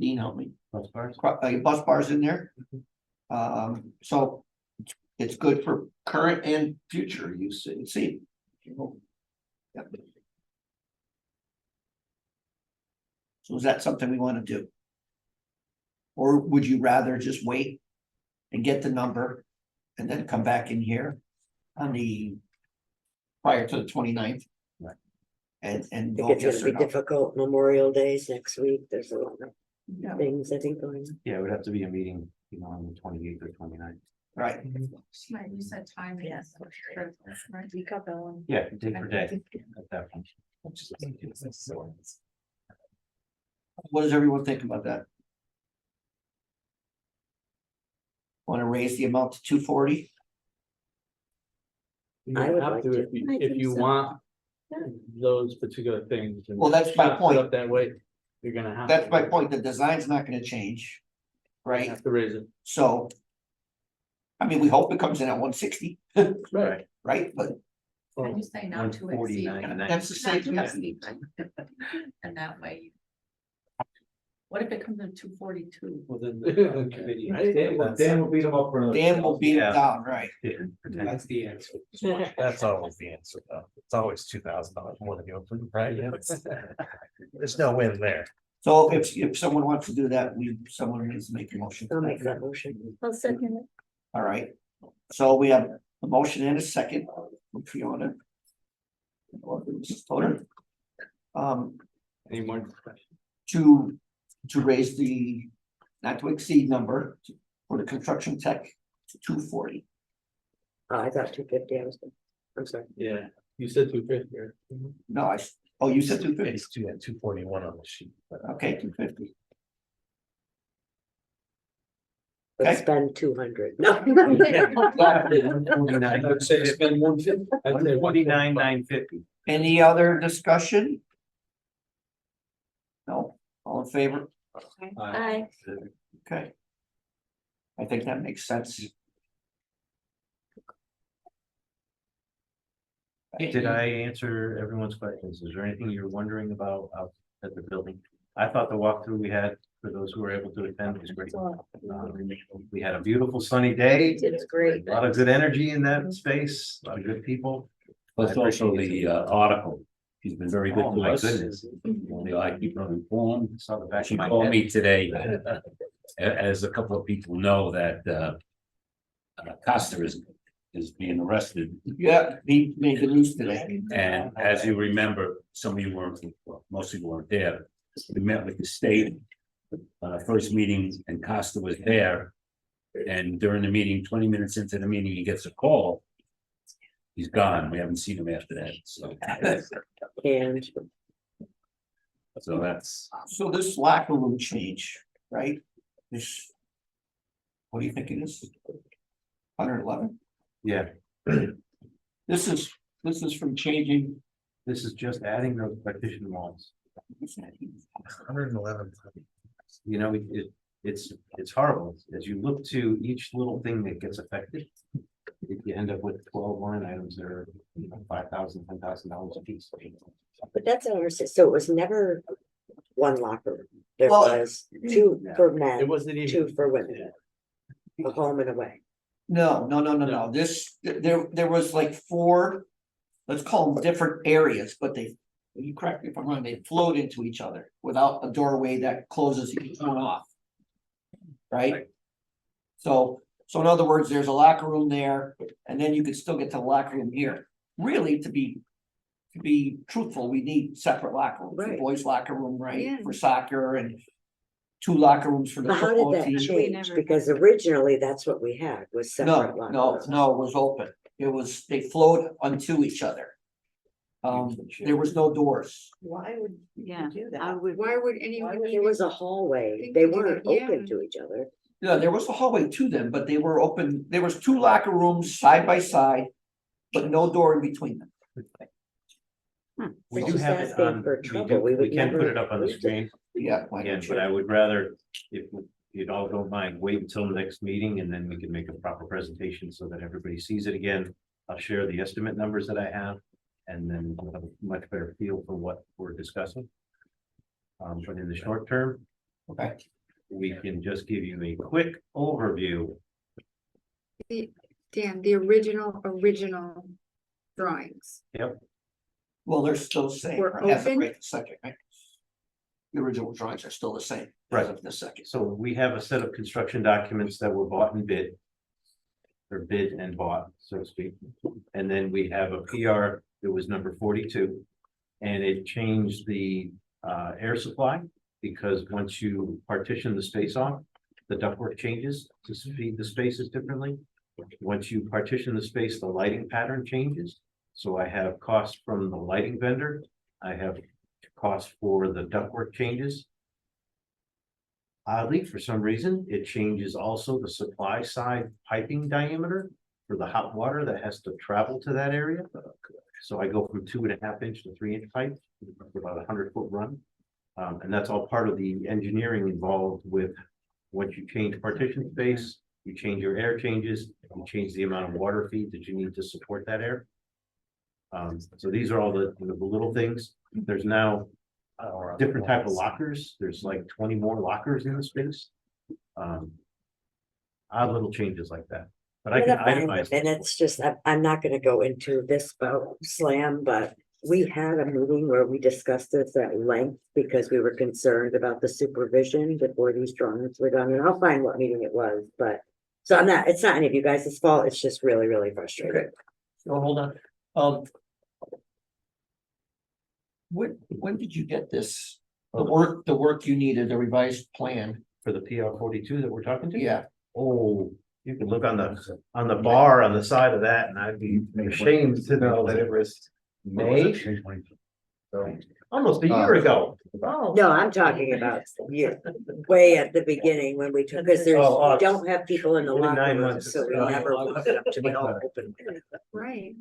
Dean, help me, Plus bars. bus bars in there. So it's good for current and future use, and see. Yep. So is that something we wanna do? Or would you rather just wait and get the number and then come back in here on the prior to the 29th? Right. And I think vote it's yes gonna or be no? difficult, Memorial Days next week, there's a lot of Yeah, things I think going on. Yeah, it would have to be a meeting, on the 28th or 29th. right. Right, you said time. Yes. Right. You got that one. Yeah, day for day at that point. What does everyone think about that? Want to raise the amount to 240? I You would have like to to. if you, I if think you so. want Yeah. those particular things. and Well, that's my set point. Up that way, you're gonna have. That's to. my point. The design's not going to change. You Right? Have to raise it. So. I mean, we hope it comes in at 160, Right. right? But Can you say not to exceed? 149. that's the Not same. to exceed, right? And that way. What if it comes in 242? Well, then the committee. Dan will beat them up for another. Dan will beat it Yeah. down, right? That's the answer. That's always the answer, though. It's always $2,000 more than you approve, right? There's no win there. So if someone wants to do that, someone needs to make a motion. I'll make that motion. I'll second it. All right, so we have a motion and a second from Fiona. Or Mrs. Toder. Any more discussion? To raise the not to exceed number for the construction tech to 240. Oh, I thought 250, I'm sorry. Yeah, you said 250, right? No, oh, you said 250, It's 241 on the sheet. but, okay, 250. But Okay. spend 200. No. I'd say spend 150. I'd say 49,950. Any other discussion? No, all in favor? Aye. Okay. I think that makes sense. Did I answer everyone's questions? Is there anything you're wondering about out at the building? I thought the walkthrough we had for those who were able to attend was great. We had a beautiful sunny day, It's great. a lot of good energy in that space, a lot of good people. Plus also the article. She's been very good Oh, to my us. goodness. I keep her informed. Saw the back She of my called head. me today. As a couple of people know that Costa is being arrested. Yeah, he made the news today. And as you remember, some of you weren't, well, most of you weren't there. We met with the state. First meeting and Costa was there. And during the meeting, 20 minutes into the meeting, he gets a call. He's gone. We haven't seen him after that, so. And So that's, So this locker room change, right? This. What do you think it is? 111? Yeah, This is from changing. this is just adding those partition walls. 111. You know, it's horrible. As you look to each little thing that gets affected. If you end up with 12 line items that are, you know, $5,000, $10,000 a piece. but that's our, so it was never one locker room. There Well, was two for It men, wasn't even. two for women. A home and away. No. This, there was like 4, let's call them different areas, but you correct me if I'm wrong, they flowed into each other without a doorway that closes each one off. Right? So in other words, there's a locker room there, and then you could still get to the locker room here. Really, to be truthful, we need separate locker rooms, the Right. boys' locker room, right, Yeah. for soccer, and 2 locker rooms for the But how football did that team. change? never- Because originally that's what we had was separate locker rooms. No, it was open. They flowed onto each other. There was no doors. Why would Yeah, you do I that? would. Why would anyone? There was a hallway. think They to do weren't that, yeah. open to each other. Yeah, there was a hallway to them, but they were open. There was 2 locker rooms side by side, but no door in between them. We It's do just have it asking on, for we trouble. do, We we would can never put it up on the use it. screen Yeah. why again, don't but you? I would rather, if you all don't mind, wait until the next meeting and then we can make a proper presentation so that everybody sees it again. I'll share the estimate numbers that I have and then we'll have a much better feel for what we're discussing. But in the short term, Okay. we can just give you a quick overview. Dan, the original drawings. Well, they're still the same. Were right, as of open? right this second, right? The original drawings are still the same. Right. As of this second. So we have a set of construction documents that were bought and bid. Or bid and bought, so to speak. And then we have a PR that was number 42. And it changed the air supply because once you partition the space off, the ductwork changes to feed the spaces differently. Once you partition the space, the lighting pattern changes. So I have costs from the lighting vendor. I have costs for the ductwork changes. Oddly, for some reason, it changes also the supply side piping diameter for the hot water that has to travel to that area. So I go from 2.5 inch to 3 inch pipe, for about a 100-foot run. And that's all part of the engineering involved with, once you change partition space, you change your air changes, you change the amount of water feed that you need to support that air. So these are all the little things. There's now different type of lockers. There's like 20 more lockers in the space. Odd little changes like that, but I can Yeah, fine, itemize. and it's just, I'm not gonna go into this about slam, but we had a meeting where we discussed this at length because we were concerned about the supervision before these drawings were done, and I'll find what meeting it was, but. So it's not any of you guys' fault, it's just really, really frustrating. So hold on. When did you get this? The work you needed, the revised plan? For the PR 42 that we're talking to? Yeah. Oh, you can look on the bar on the side of that and I'd be ashamed to know that it was May, almost a year ago. No, I'm talking about you, way at the beginning when we took, because we don't have people in the Only locker 9 room, months. so we never opened it up to be all open. Right.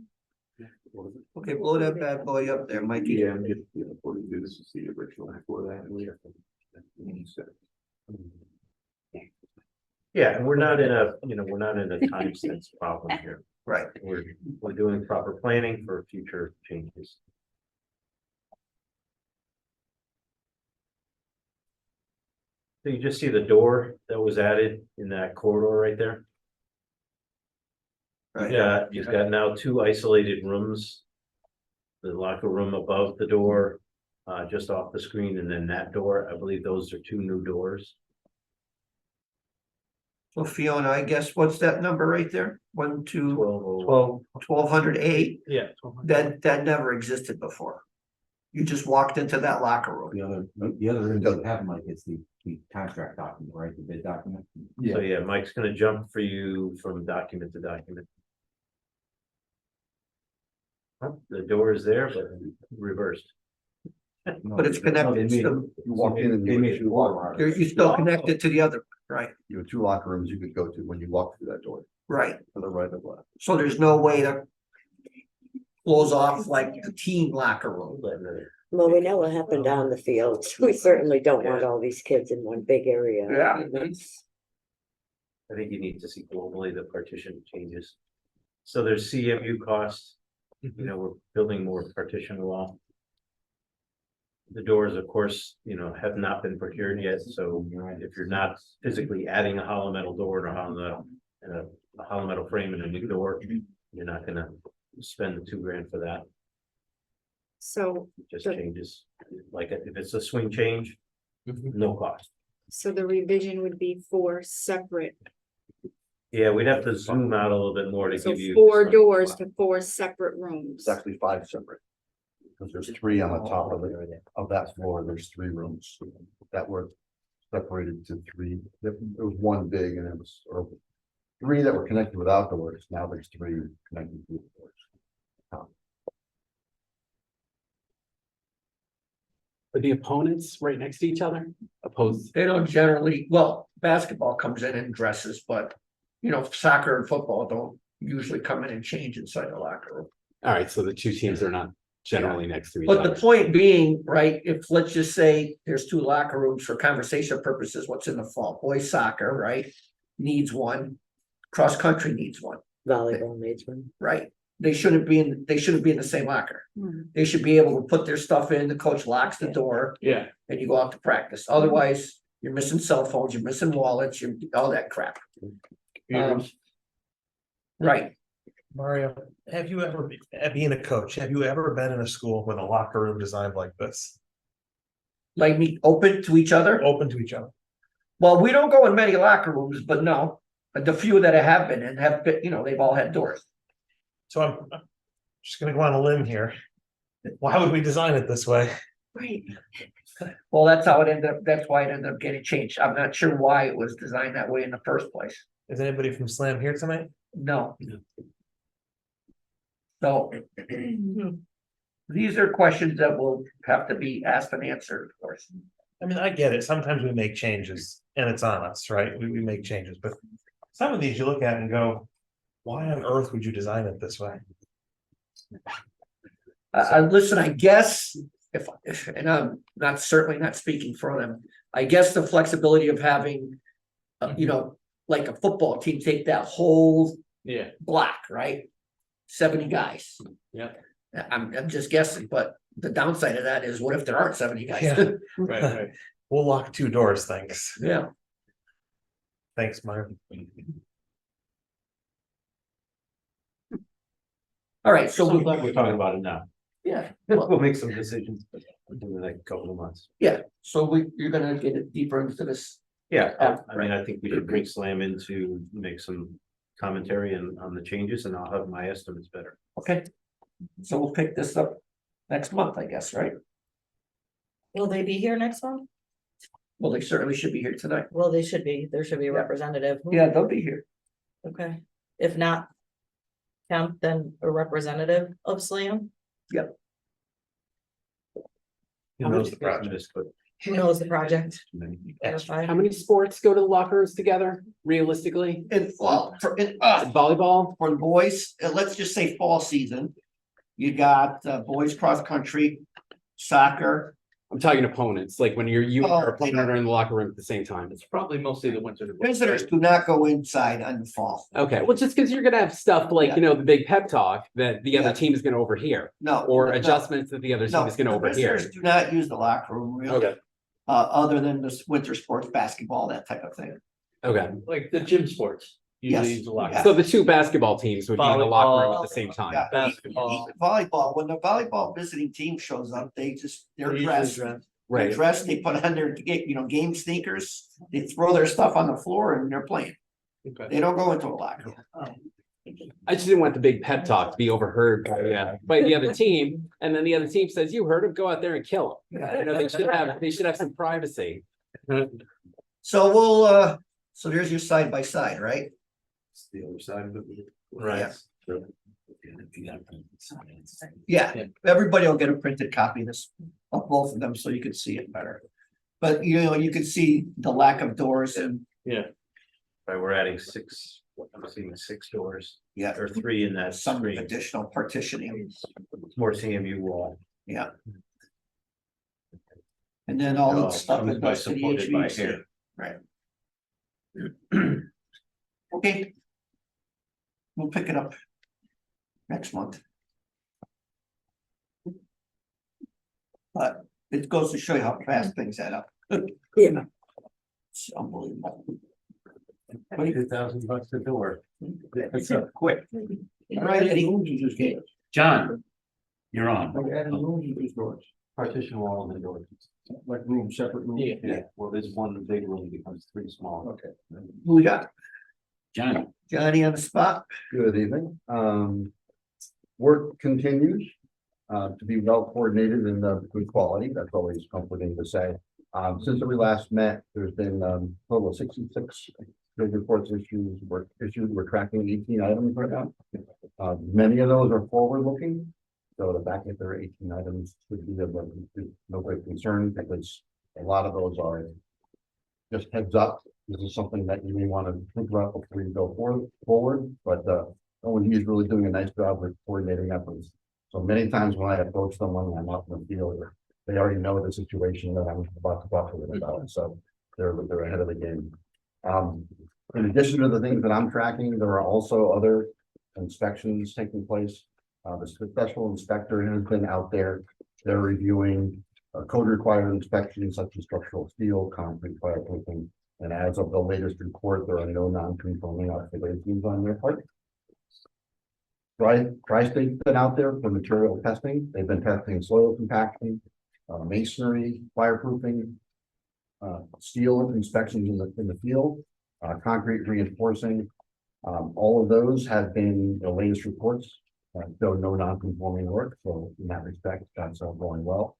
Okay, blow that bad boy up there, Mikey. Yeah, I'm just, 42, this is the original before that. Yeah, and we're not in a, we're not in a time sense problem here. Right. We're doing proper planning for future changes. So you just see the door that was added in that corridor right there. Right. You've got now 2 isolated rooms. The locker room above the door, just off the screen, and then that door, I believe those are 2 new doors. So Fiona, I guess, what's that number right there? 1, 2, 12. 1208? Yeah. That never existed before. You just walked into that locker room. The other room doesn't have Mike, it's the contract document, right, the bid document. So yeah, Mike's gonna jump for you from document to document. Oh, the door is there, but reversed. But it's connected to, You walk in and They made you walk. you're still connected to the other, right, you have 2 locker rooms you could go to when you walk through that door, right. to the right or left. So there's no way to close off like the team locker room. Well, we know what happened on the fields. We certainly don't want all these kids in one big area. Yeah. I think you need to see globally the partition changes. So there's CMU costs, we're building more partition wall. The doors, of course, have not been procured yet, so if you're not physically adding a hollow metal door and a hollow metal frame and a new door, you're not gonna spend the $2,000 for that. So, It just The- changes, like if it's a swing change, no cost. so the revision would be 4 separate, Yeah, we'd have to zoom out a little bit more to so give you. 4 doors to 4 separate rooms. It's actually 5 separate. Because there's 3 on the top of that floor, there's 3 rooms that were separated to 3. It was 1 big and it was, or 3 that were connected without doors, now there's 3 connected with doors. Are the opponents right next to each other? Opposed? They don't generally, well, basketball comes in and dresses, but soccer and football don't usually come in and change inside the locker room. All right, so the 2 teams are not generally next to each But the other. point being, right, if let's just say there's 2 locker rooms for conversation purposes, what's in the fall? Boys soccer, right? Needs one. Cross country needs one, Volleyball needs one. right? They shouldn't be in the same locker. Hmm. They should be able to put their stuff in, the coach locks the door Yeah. and you go out to practice. Otherwise, you're missing cell phones, you're missing wallets, you're all that crap. Right, Mario, have you ever, being a coach, have you ever been in a school with a locker room designed like this? like me open to each other. Open to each other? Well, we don't go in many locker rooms, but no, the few that I have been in have been, they've all had doors. So I'm just gonna go on a limb here. Why would we design it this way? Right. Well, that's how it ended up, that's why it ended up getting changed. I'm not sure why it was designed that way in the first place. Is anybody from Slam here tonight? No. So these are questions that will have to be asked and answered, of course. I mean, I get it. Sometimes we make changes and it's on us, right? We make changes, but some of these you look at and go, why on earth would you design it this way? Listen, I guess if, and I'm not certainly not speaking for them, I guess the flexibility of having, like a football team take that whole Yeah. block, right? 70 guys. Yeah. I'm just guessing, but the downside of that is what if there aren't 70 guys? Yeah. Right, right. We'll lock 2 doors, thanks. Yeah, Thanks, Mario. all right, so So I'm glad we're talking about it now. yeah, We'll make some decisions in the next couple of months. so you're gonna get it deeper into this. Yeah, I mean, I think we should bring Slam in to make some commentary on the changes and I'll have my estimates better. Okay. So we'll pick this up next month, I guess, right? Will they be here next month? Well, they certainly should be here tonight. Well, they should be. There should be a representative. Yeah, they'll be here. Okay, if not. Kemp, then a representative of Slam, Who knows the project? But who knows the project. How many sports go to the lockers together realistically? And well, for Volleyball? the boys, let's just say fall season. You got boys cross country, soccer, I'm talking opponents, like when you and Oh, your opponent are in the locker room at the same time. It's probably mostly the winter. Visitors do not go inside in the fall. Okay, well, just because you're gonna have stuff like, the big pep talk that the other Yeah. team is gonna overhear. No. Or no, adjustments that the other team No, is gonna the overhear. visitors do not use the locker room really. Okay, Other than this winter sports, basketball, that type of thing. okay. Like the gym sports. Yes, Usually use a lot. yeah. So the two basketball teams would be in the locker room at the Volleyball. same time. Yeah, Basketball. even volleyball, when the volleyball visiting team shows up, they're dressed. They're Right. dressed, they put on their, game sneakers, they throw their stuff on the floor and they're playing. Okay. They don't go into a locker room. I just didn't want the big pep talk to be overheard by the other team, and then the other team says, "You heard him, go out there and kill him." They should have some privacy. So we'll, so there's your side by side, right? It's the other side of it. Right. Yeah, everybody will get a printed copy of this, of both of them, so you can see it better. But you can see the lack of doors and, Right, we're adding I'm seeing 6 doors, yeah, or 3 in that some screen. additional partitioning, More CMU wall. yeah. And then all the stuff Comes that by goes to the supported by HVAC, air. right? Okay. We'll pick it up next month. But it goes to show you how fast things add up. Yeah. It's unbelievable. $22,000 a door. It's quick. All right, Eddie. John, you're on. Partition walls and doors. Like room, separate room. Yeah, well, there's one big room becomes 3 small. Okay. Who we got? Johnny, Johnny on the spot? Good evening. Work continues to be well coordinated and good quality. That's always comforting to say. Since we last met, there's been a total of 66 good reports issued. We're tracking 18 items right now. Many of those are forward-looking. So the fact that there are 18 items should be of no great concern, because a lot of those are just heads up. This is something that you may want to think about before you go forward, but O&D is really doing a nice job with coordinating efforts. So many times when I approach someone and I'm out in the field, they already know the situation that I'm about to talk to them about, so they're ahead of the game. In addition to the things that I'm tracking, there are also other inspections taking place. The special inspector has been out there. They're reviewing code required inspections such as structural steel, concrete, fireproofing. And as of the latest report, there are no non-conforming observations on their part. Tri-State's been out there for material testing. They've been testing soil compaction, masonry, fireproofing, steel inspections in the field, concrete reinforcing. All of those have been the latest reports. Though no non-conforming work, so in that respect, that's going well.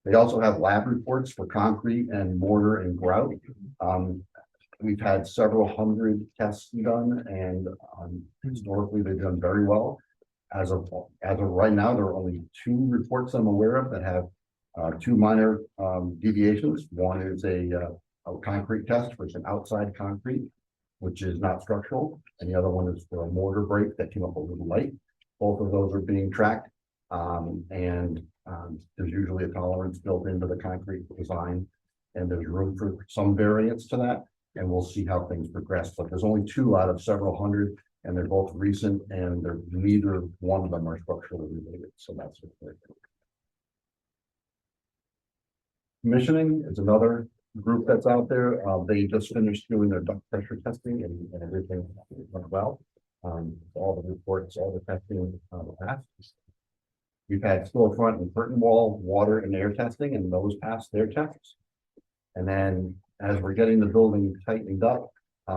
They also have lab reports for concrete and mortar and grout. We've had several hundred tests done, and historically they've done very well. As of right now, there are only 2 reports I'm aware of that have 2 minor deviations. One is a concrete test, which is an outside concrete, which is not structural, and the other one is for a mortar break that came up a little light. Both of those are being tracked, and there's usually a tolerance built into the concrete design, and there's room for some variance to that, and we'll see how things progress. But there's only 2 out of several hundred, and they're both recent, and neither one of them are structurally related, so that's what they're doing. Commissioning is another group that's out there. They just finished doing their duct pressure testing, and everything went well. All the reports, all the testing passed. We've had storefront and curtain wall, water and air testing, and those passed their tests. And then as we're getting the building tightened up,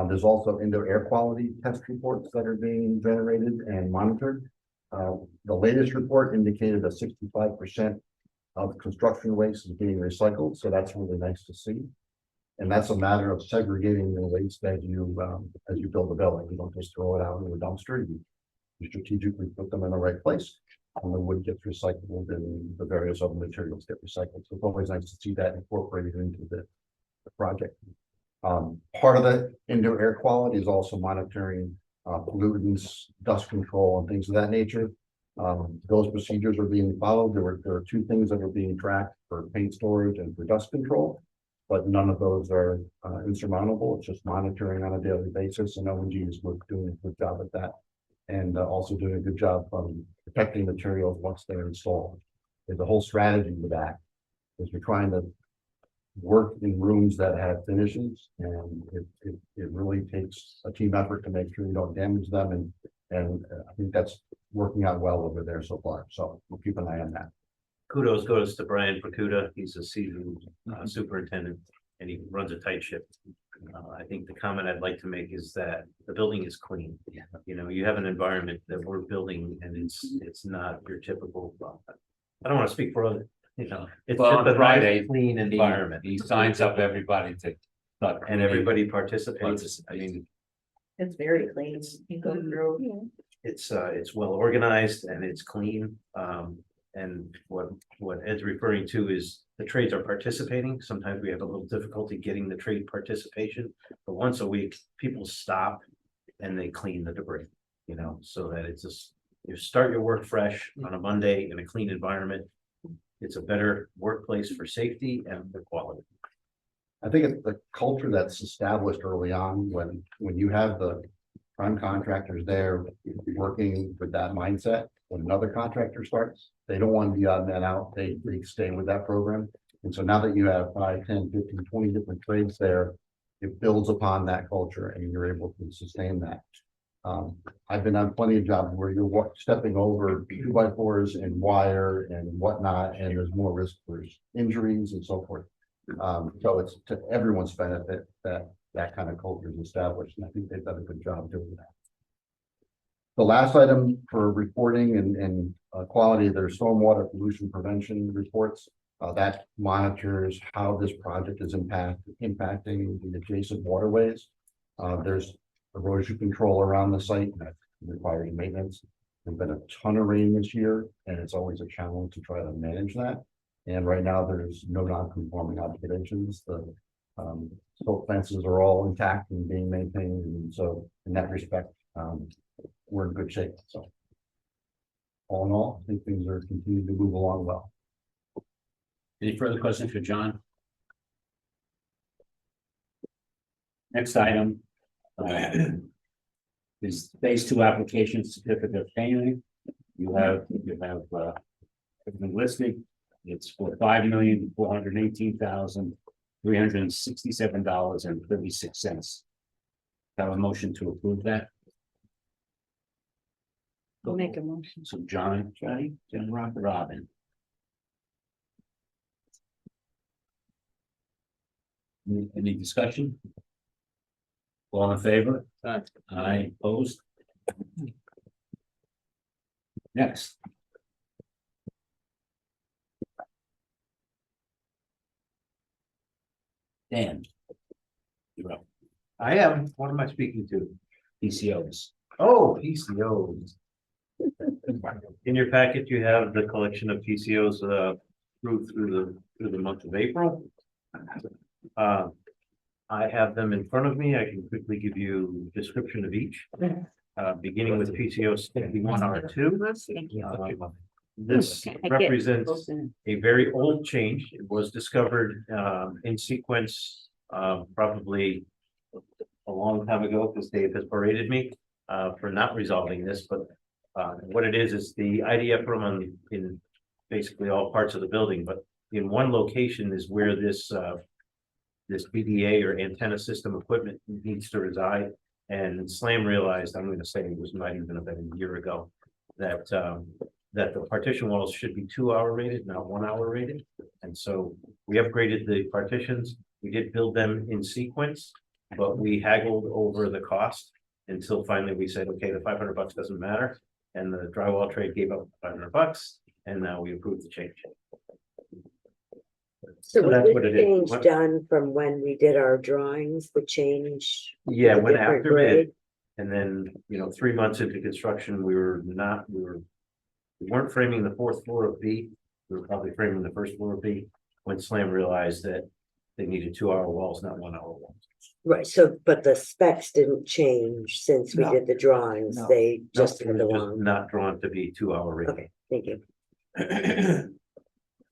there's also indoor air quality test reports that are being generated and monitored. The latest report indicated that 65% of construction waste is being recycled, so that's really nice to see. And that's a matter of segregating the waste as you build a building. You don't just throw it out in the dumpster. You strategically put them in the right place, and the wood gets recycled and the various other materials get recycled. So it's always nice to see that incorporated into the project. Part of the indoor air quality is also monitoring pollutants, dust control, and things of that nature. Those procedures are being followed. There are two things that are being tracked for paint storage and for dust control. But none of those are insurmountable. It's just monitoring on a daily basis, and ONG is doing a good job at that. And also doing a good job protecting materials once they're installed. There's a whole strategy to that. Is we're trying to work in rooms that have finishes, and it really takes a team effort to make sure you don't damage them, and I think that's working out well over there so far, so we'll keep an eye on that. Kudos goes to Brian Pacuda. He's a seasoned superintendent and he runs a tight ship. I think the comment I'd like to make is that the building is clean. You know, you have an environment that we're building and it's not your typical, I don't want to speak for other, you know. It's Well, just on a nice, Friday, clean environment. He signs up everybody to. And everybody participates. I mean, It's very clean. You go through. it's well organized and it's clean. And what Ed's referring to is the trades are participating. Sometimes we have a little difficulty getting the trade participation, but once a week, people stop and they clean the debris, you know, so that it's just, you start your work fresh on a Monday in a clean environment. It's a better workplace for safety and for quality. I think it's the culture that's established early on when you have the prime contractors there working with that mindset. When another contractor starts, they don't want to be odd man out. They stay with that program. And so now that you have 5, 10, 15, 20 different trades there, it builds upon that culture and you're able to sustain that. I've been on plenty of jobs where you're stepping over 2x4s and wire and whatnot, and there's more risk for injuries and so forth. So it's to everyone's benefit that kind of culture is established, and I think they've done a good job doing that. The last item for reporting and quality, their stormwater pollution prevention reports. That monitors how this project is impacting the adjacent waterways. There's erosion control around the site that requires maintenance. There's been a ton of rain this year, and it's always a challenge to try to manage that. And right now, there's no non-conforming observations. The silt fences are all intact and being maintained, and so in that respect, we're in good shape. So all in all, I think things are continuing to move along well. Any further questions for John? Next item. Is phase 2 application certificate of payment. You have everything listed. It's for $5,418,367.36. Have a motion to approve that. I'll make a motion. So John, Jen, Robin. Any discussion? All in favor? Aye, opposed? Next. Dan. You're up. I am, what am I speaking to? PCOs. Oh, PCOs. In your packet, you have the collection of PCOs through the month of April. I have them in front of me. I can quickly give you a description of each. Beginning with PCO 61R2. This represents a very old change. It was discovered in sequence probably a long time ago, because Dave has berated me for not resolving this, but what it is the IDF room in basically all parts of the building, but in one location is where this BDA or antenna system equipment needs to reside. And SLAM realized, I'm going to say it was not even about a year ago, that the partition walls should be 2-hour rated, not 1-hour rated. And so we upgraded the partitions. We did build them in sequence, but we haggled over the cost until finally we said, okay, the $500 doesn't matter. And the drywall trade gave up $500, and now we approved the change. So that's was what this it is. change What- done from when we did our drawings, the change? Yeah, the went different after grade? bid. And then, 3 months into construction, we weren't framing the 4th floor of B. We were probably framing the 1st floor of B when SLAM realized that they needed 2-hour walls, not 1-hour walls. Right, so, but the specs didn't change since we No. did the drawings, No. they No, just it had was the just one. not drawn to be 2-hour rating. Okay, thank you.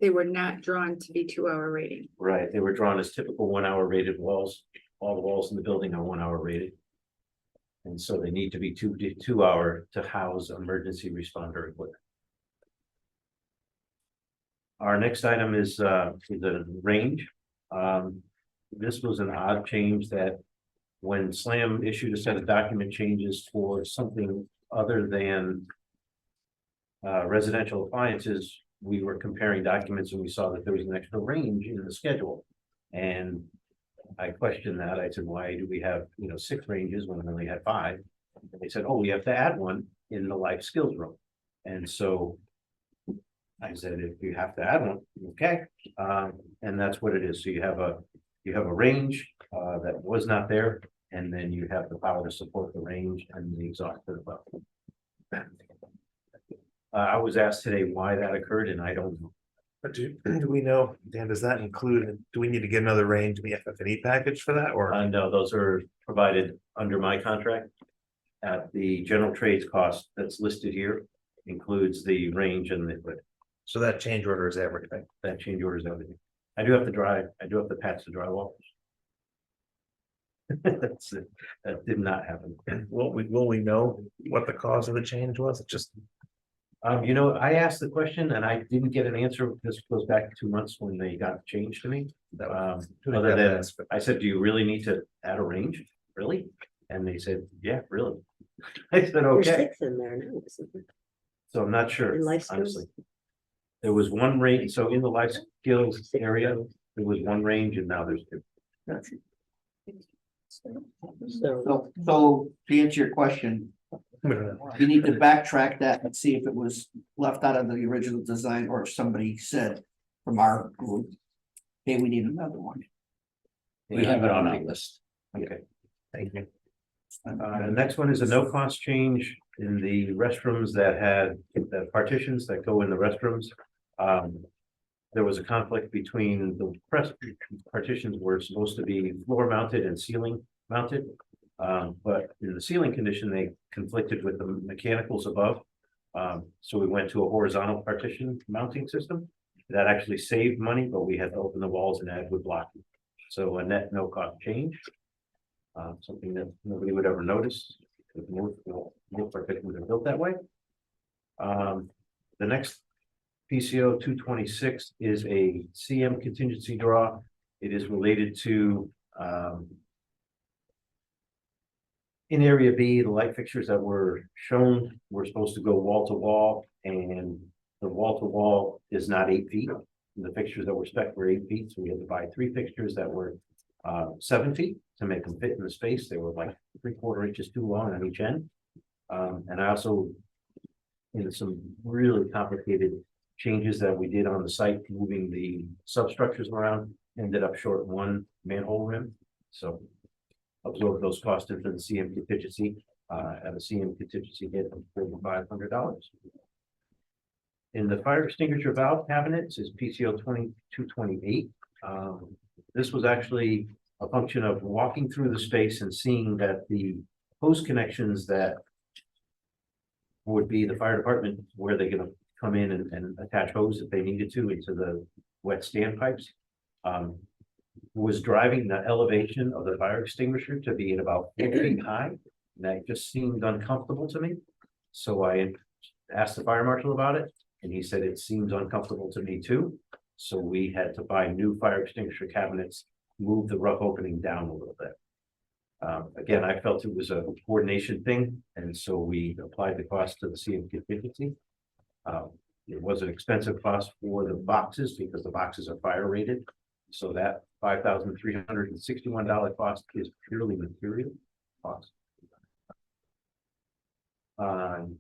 They were not drawn to be 2-hour rating. Right, they were drawn as typical 1-hour rated walls. All the walls in the building are 1-hour rated. And so they need to be 2-hour to house emergency responder equipment. Our next item is the range. This was an odd change that when SLAM issued a set of document changes for something other than residential appliances, we were comparing documents and we saw that there was an extra range in the schedule. And I questioned that. I said, why do we have, 6 ranges when we only had 5? And they said, oh, we have to add one in the life skills room. And so I said, if you have to add one, okay. And that's what it is. So you have a range that was not there, and then you have the power to support the range and the exhaust to the button. I was asked today why that occurred, and I don't know. But do we know, Dan, does that include, do we need to get another range in the FF&E package for that, or? No, those are provided under my contract. At the general trades cost that's listed here includes the range and the equipment. So that change order is everything. That change orders everything. I do have to patch the drywall. That's it. That did not happen. Will we know what the cause of the change was? It just, I asked the question and I didn't get an answer. This goes back 2 months when they got the change to me. Other than I said, do you really need to add a range? Really? And they said, yeah, really. I said, There's okay. 6 in there now, isn't there? So I'm not sure, In life skills? honestly. There was one range, so in the life skills area, there was one range and now there's 2. So, So to answer your question, we don't know. you need to backtrack that and see if it was left out of the original design or if somebody said from our group, hey, we need another one. We have it on our list. Okay. Thank you. The next one is a no cost change in the restrooms that had the partitions that go in the restrooms. There was a conflict between the partitions were supposed to be floor mounted and ceiling mounted. But in the ceiling condition, they conflicted with the mechanicals above. So we went to a horizontal partition mounting system. That actually saved money, but we had to open the walls and add wood blocking. So a net no cost change. Something that nobody would ever notice. Because most partitions are built that way. The next PCO 226 is a CM contingency draw. It is related to in area B, the light fixtures that were shown were supposed to go wall to wall, and the wall to wall is not 8 feet. The fixtures that were spec were 8 feet, so we had to buy 3 fixtures that were 7 feet to make them fit in the space. They were like 3/4 inches too long on each end. And I also, some really complicated changes that we did on the site, moving the substructures around, ended up short 1 manhole rim. So absorb those costs into the CM contingency, at a CM contingency hit of $4,500. In the fire extinguisher valve cabinets is PCO 2228. This was actually a function of walking through the space and seeing that the hose connections that would be the fire department, where they're gonna come in and attach hose if they needed to into the wet standpipes. Was driving the elevation of the fire extinguisher to be at about 4 feet high. And that just seemed uncomfortable to me. So I asked the fire marshal about it, and he said it seems uncomfortable to me too. So we had to buy new fire extinguisher cabinets, move the rough opening down a little bit. Again, I felt it was a coordination thing, and so we applied the cost to the CM contingency. It was an expensive cost for the boxes because the boxes are fire rated. So that $5,361 cost is purely material cost.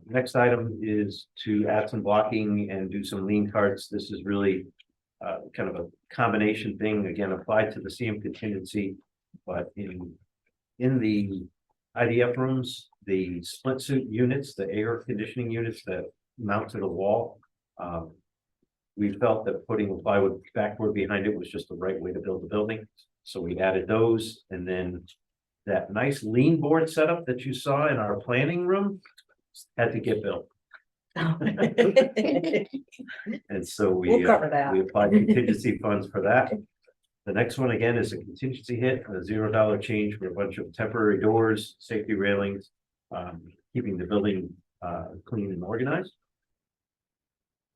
Next item is to add some blocking and do some lean carts. This is really kind of a combination thing, again, applied to the CM contingency, but in the IDF rooms, the split suit units, the air conditioning units that mount to the wall, we felt that putting plywood backward behind it was just the right way to build the building. So we added those, and then that nice lean board setup that you saw in our planning room had to get built. And so We'll cover that. we applied contingency funds for that. The next one again is a contingency hit, a $0 change for a bunch of temporary doors, safety railings, keeping the building clean and organized.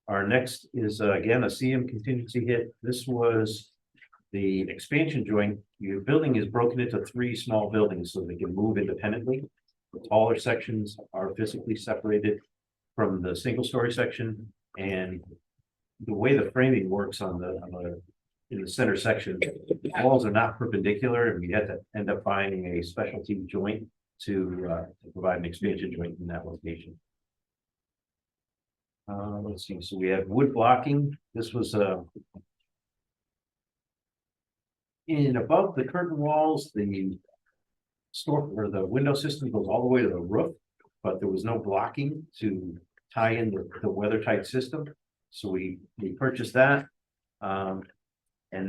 Our next is again a CM contingency hit. This was the expansion joint. Your building is broken into 3 small buildings so they can move independently. The taller sections are physically separated from the single-story section, and the way the framing works in the center section, the walls are not perpendicular, and we had to end up buying a specialty joint to provide an expansion joint in that location. Let's see, so we have wood blocking. This was in above the curtain walls, the store or the window system goes all the way to the roof, but there was no blocking to tie in the weather tight system. So we purchased that. And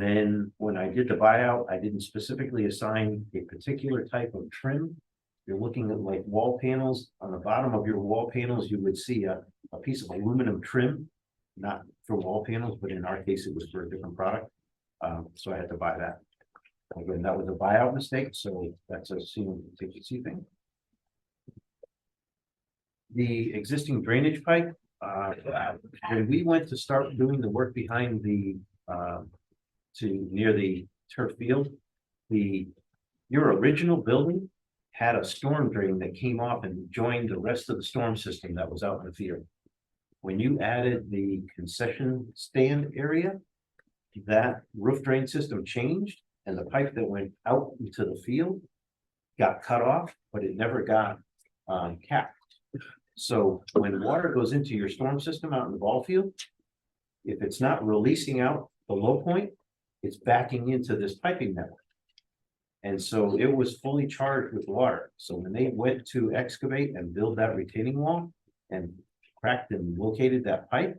then when I did the buyout, I didn't specifically assign a particular type of trim. You're looking at like wall panels. On the bottom of your wall panels, you would see a piece of aluminum trim, not for wall panels, but in our case, it was for a different product. So I had to buy that. Again, that was a buyout mistake, so that's a CM contingency thing. The existing drainage pipe, when we went to start doing the work behind the near the turf field, your original building had a storm drain that came off and joined the rest of the storm system that was out in the field. When you added the concession stand area, that roof drain system changed, and the pipe that went out into the field got cut off, but it never got capped. So when water goes into your storm system out in the ball field, if it's not releasing out the low point, it's backing into this piping network. And so it was fully charged with water. So when they went to excavate and build that retaining wall and cracked and located that pipe,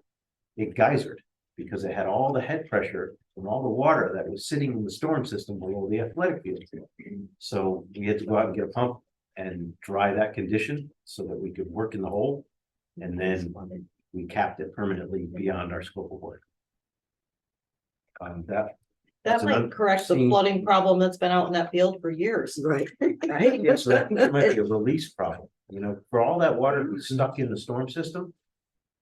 it geysered because it had all the head pressure from all the water that was sitting in the storm system below the athletic field. So we had to go out and get a pump and dry that condition so that we could work in the hole. And then we capped it permanently beyond our scope of work. That that's an might correct the unseen- flooding problem that's been out in that field for years, Right. right? Yeah, so that might be a release problem, you know, for all that water to be stuck in the storm system.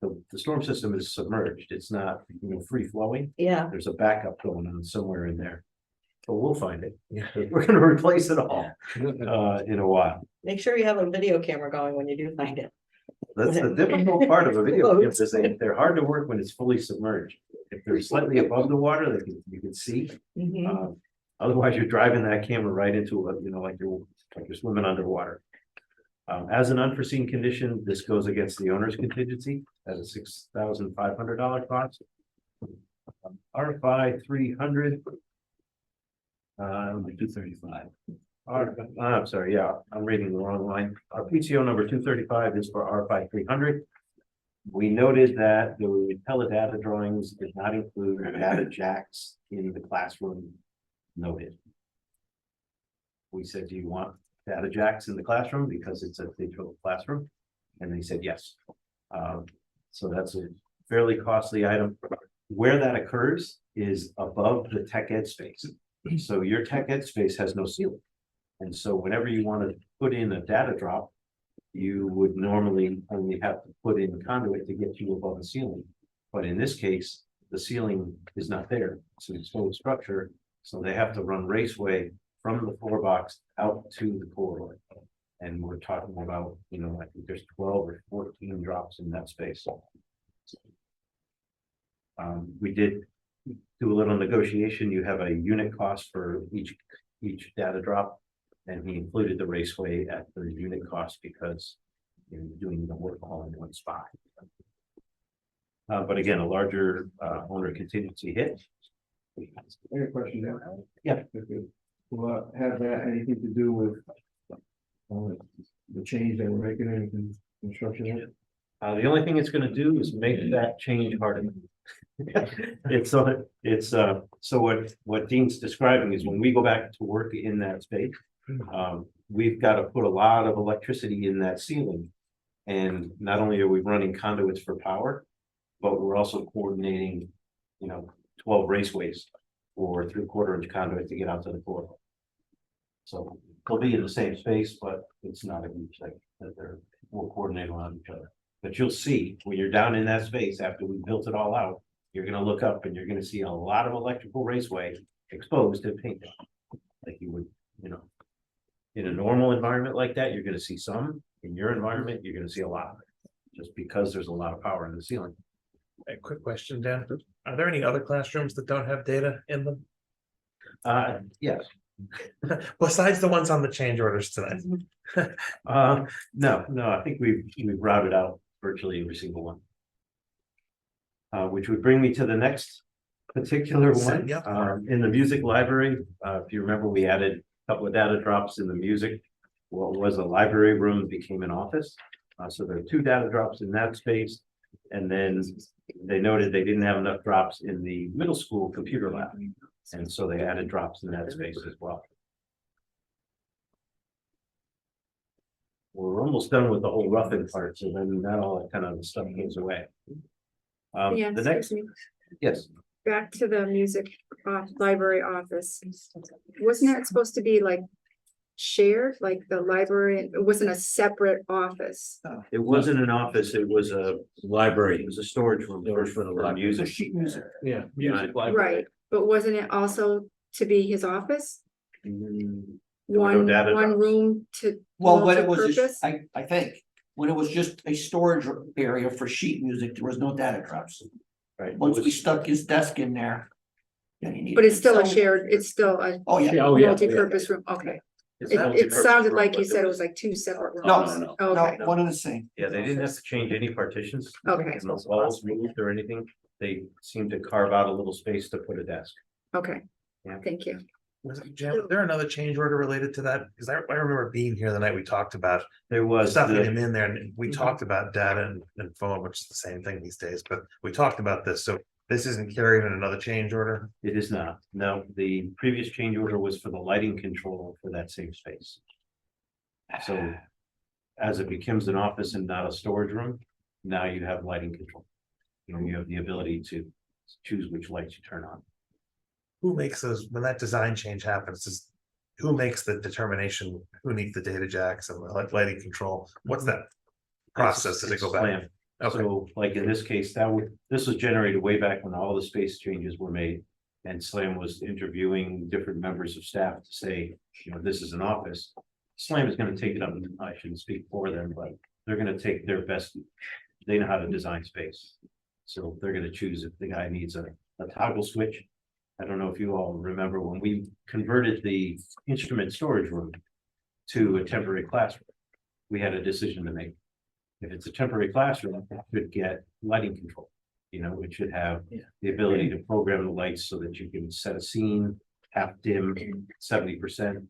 The storm system is submerged, it's not, free flowing, Yeah, there's a backup going on somewhere in there. But we'll find it, we're gonna replace it all, in a while. make sure you have a video camera going when you do find it. That's the difficult part of a video, game, is they're hard to work when it's fully submerged. If they're slightly above the water, you can see. Mhm. Otherwise, you're driving that camera right into it, like you're swimming underwater. As an unforeseen condition, this goes against the owner's contingency at a $6,500 cost. RFI 300. 235. I'm sorry, yeah, I'm reading the wrong line. Our PTO number 235 is for RFI 300. We noted that the teledata drawings did not include data jacks in the classroom noted. We said, do you want data jacks in the classroom because it's a digital classroom? And they said yes. So that's a fairly costly item. Where that occurs is above the tech ed space. So your tech ed space has no ceiling. And so whenever you want to put in a data drop, you would normally only have to put in conduit to get you above the ceiling. But in this case, the ceiling is not there. It's an exposed structure. So they have to run raceway from the floor box out to the corridor. And we're talking about, I think there's 12 or 14 drops in that space. We did do a little negotiation. You have a unit cost for each data drop. And he included the raceway at the unit cost because you're doing the work all in one spot. But again, a larger owner contingency hit. I got a question there. Yeah. Will have that anything to do with the change that we're making in construction? The only thing it's gonna do is make that change harder. So what Dean's describing is when we go back to work in that space. We've got to put a lot of electricity in that ceiling. And not only are we running conduits for power, but we're also coordinating, 12 raceways or 3/4 inch conduit to get out to the floor. So they'll be in the same space, but it's not a huge thing that they're more coordinated around each other. But you'll see when you're down in that space after we built it all out, you're gonna look up and you're gonna see a lot of electrical raceway exposed and painted. Like you would, in a normal environment like that, you're gonna see some. In your environment, you're gonna see a lot. Just because there's a lot of power in the ceiling. A quick question, Dan. Are there any other classrooms that don't have data in them? Yes. Besides the ones on the change orders tonight? No, I think we've routed out virtually every single one. Which would bring me to the next particular one. Yep. In the music library, if you remember, we added a couple of data drops in the music. What was a library room became an office. So there are 2 data drops in that space. And then they noted they didn't have enough drops in the middle school computer lab. And so they added drops in that space as well. We're almost done with the whole roughing part, so then that all kind of stuff goes away. Yeah, The next, excuse me. yes, Back to the music library office. Wasn't that supposed to be like shared, like the library? It wasn't a separate office. it wasn't an office, it was a Library. storage room for the music. Sheet music. Yeah. Music Right, but wasn't it also to be his office? Mm, One, data one drops. room to. Well, when it was, multi-purpose? I think, when it was just a storage area for sheet music, there was no data drops. Right. Once we stuck his desk in there. Then he needed. But it's still a shared, it's still a Oh, yeah. Oh, yeah. multi-purpose room, okay. It's It multi-purpose sounded room, like but you there said it was like 2 separate rooms. No, Okay, No, one and the same. Yeah, they didn't have to change any partitions. okay, No walls moved or anything. They seemed to carve out a little space to put a desk. okay. Yeah. Thank you. Was there another change order related to that? Because I remember being here the night we talked about There was stuffing the- him in there, and we talked about data and phone, which is the same thing these days, but we talked about this, so this isn't carrying in another change order. It is not. No, the previous change order was for the lighting control for that same space. So as it becomes an office and not a storage room, now you have lighting control. You have the ability to choose which lights you turn on. Who makes those, when that design change happens, who makes the determination, who needs the data jacks and the lighting control? What's that process? Does it go back? Slam. Okay, So like in this case, this was generated way back when all the space changes were made. And Slam was interviewing different members of staff to say, this is an office. Slam is gonna take it up, and I shouldn't speak for them, but they're gonna take their best. They know how to design space. So they're gonna choose if the guy needs a toggle switch. I don't know if you all remember when we converted the instrument storage room to a temporary classroom. We had a decision to make. If it's a temporary classroom, it should get lighting control. It should have the ability to program the lights so that you can set a scene, half dim, 70%.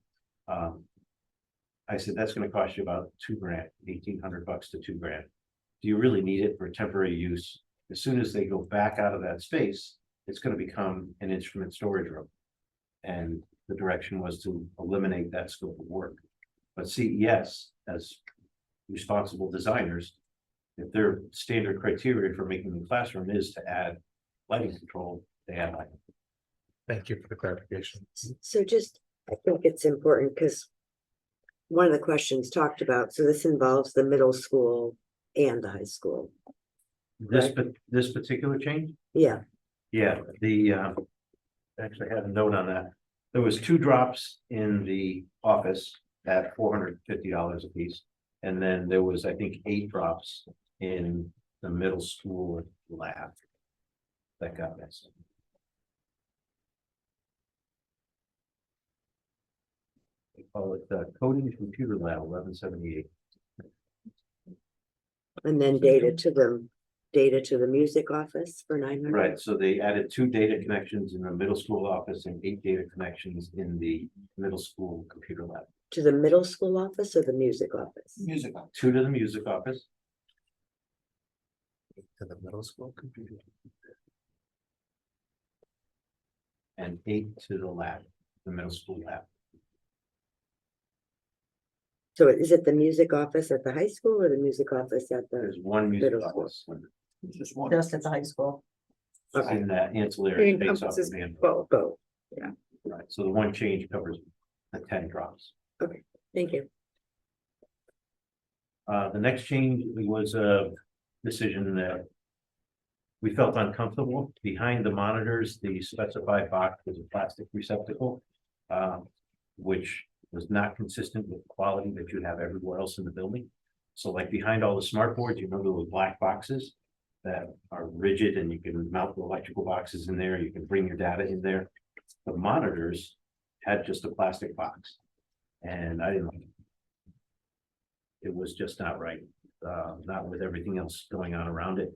I said, that's gonna cost you about $2,000, $1,800 to $2,000. Do you really need it for temporary use? As soon as they go back out of that space, it's gonna become an instrument storage room. And the direction was to eliminate that scope of work. But CES, as responsible designers, if their standard criteria for making the classroom is to add lighting control, they add lighting. thank you for the clarification. So just, I think it's important because one of the questions talked about, so this involves the middle school and the high school. This particular change? Yeah, Yeah, actually had a note on that. There was 2 drops in the office at $450 a piece. And then there was, I think, 8 drops in the middle school lab. That got missed. They call it the coding computer lab 1178. and then data to the music office for 900. Right, so they added 2 data connections in the middle school office and 8 data connections in the middle school computer lab. To the middle school office or the music office? Music. 2 to the music office. To the middle school computer. and 8 to the lab, the middle school lab. So is it the music office at the high school or the music office at the? There's one music Middle school. office. Just one. Just at the high school. Okay. In that ancillary It space off encompasses the band. both. Go, Right, so the one change covers the 10 drops. thank you. The next change was a decision that we felt uncomfortable. Behind the monitors, the specified box was a plastic receptacle, which was not consistent with the quality that you have everywhere else in the building. So like behind all the smart boards, you remember those black boxes that are rigid and you can mount the electrical boxes in there, you can bring your data in there. The monitors had just a plastic box. And I didn't like it. It was just not right, not with everything else going on around it.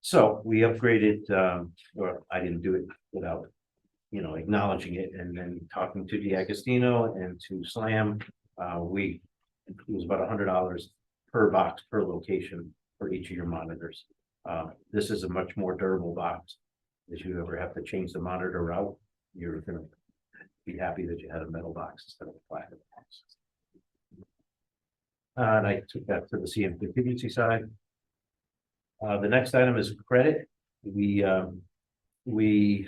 So we upgraded, or I didn't do it without, acknowledging it, and then talking to DiAgostino and to Slam. It was about $100 per box per location for each of your monitors. This is a much more durable box. If you ever have to change the monitor out, you're gonna be happy that you had a metal box instead of a plastic box. And I took that to the CM contingency side. The next item is credit. We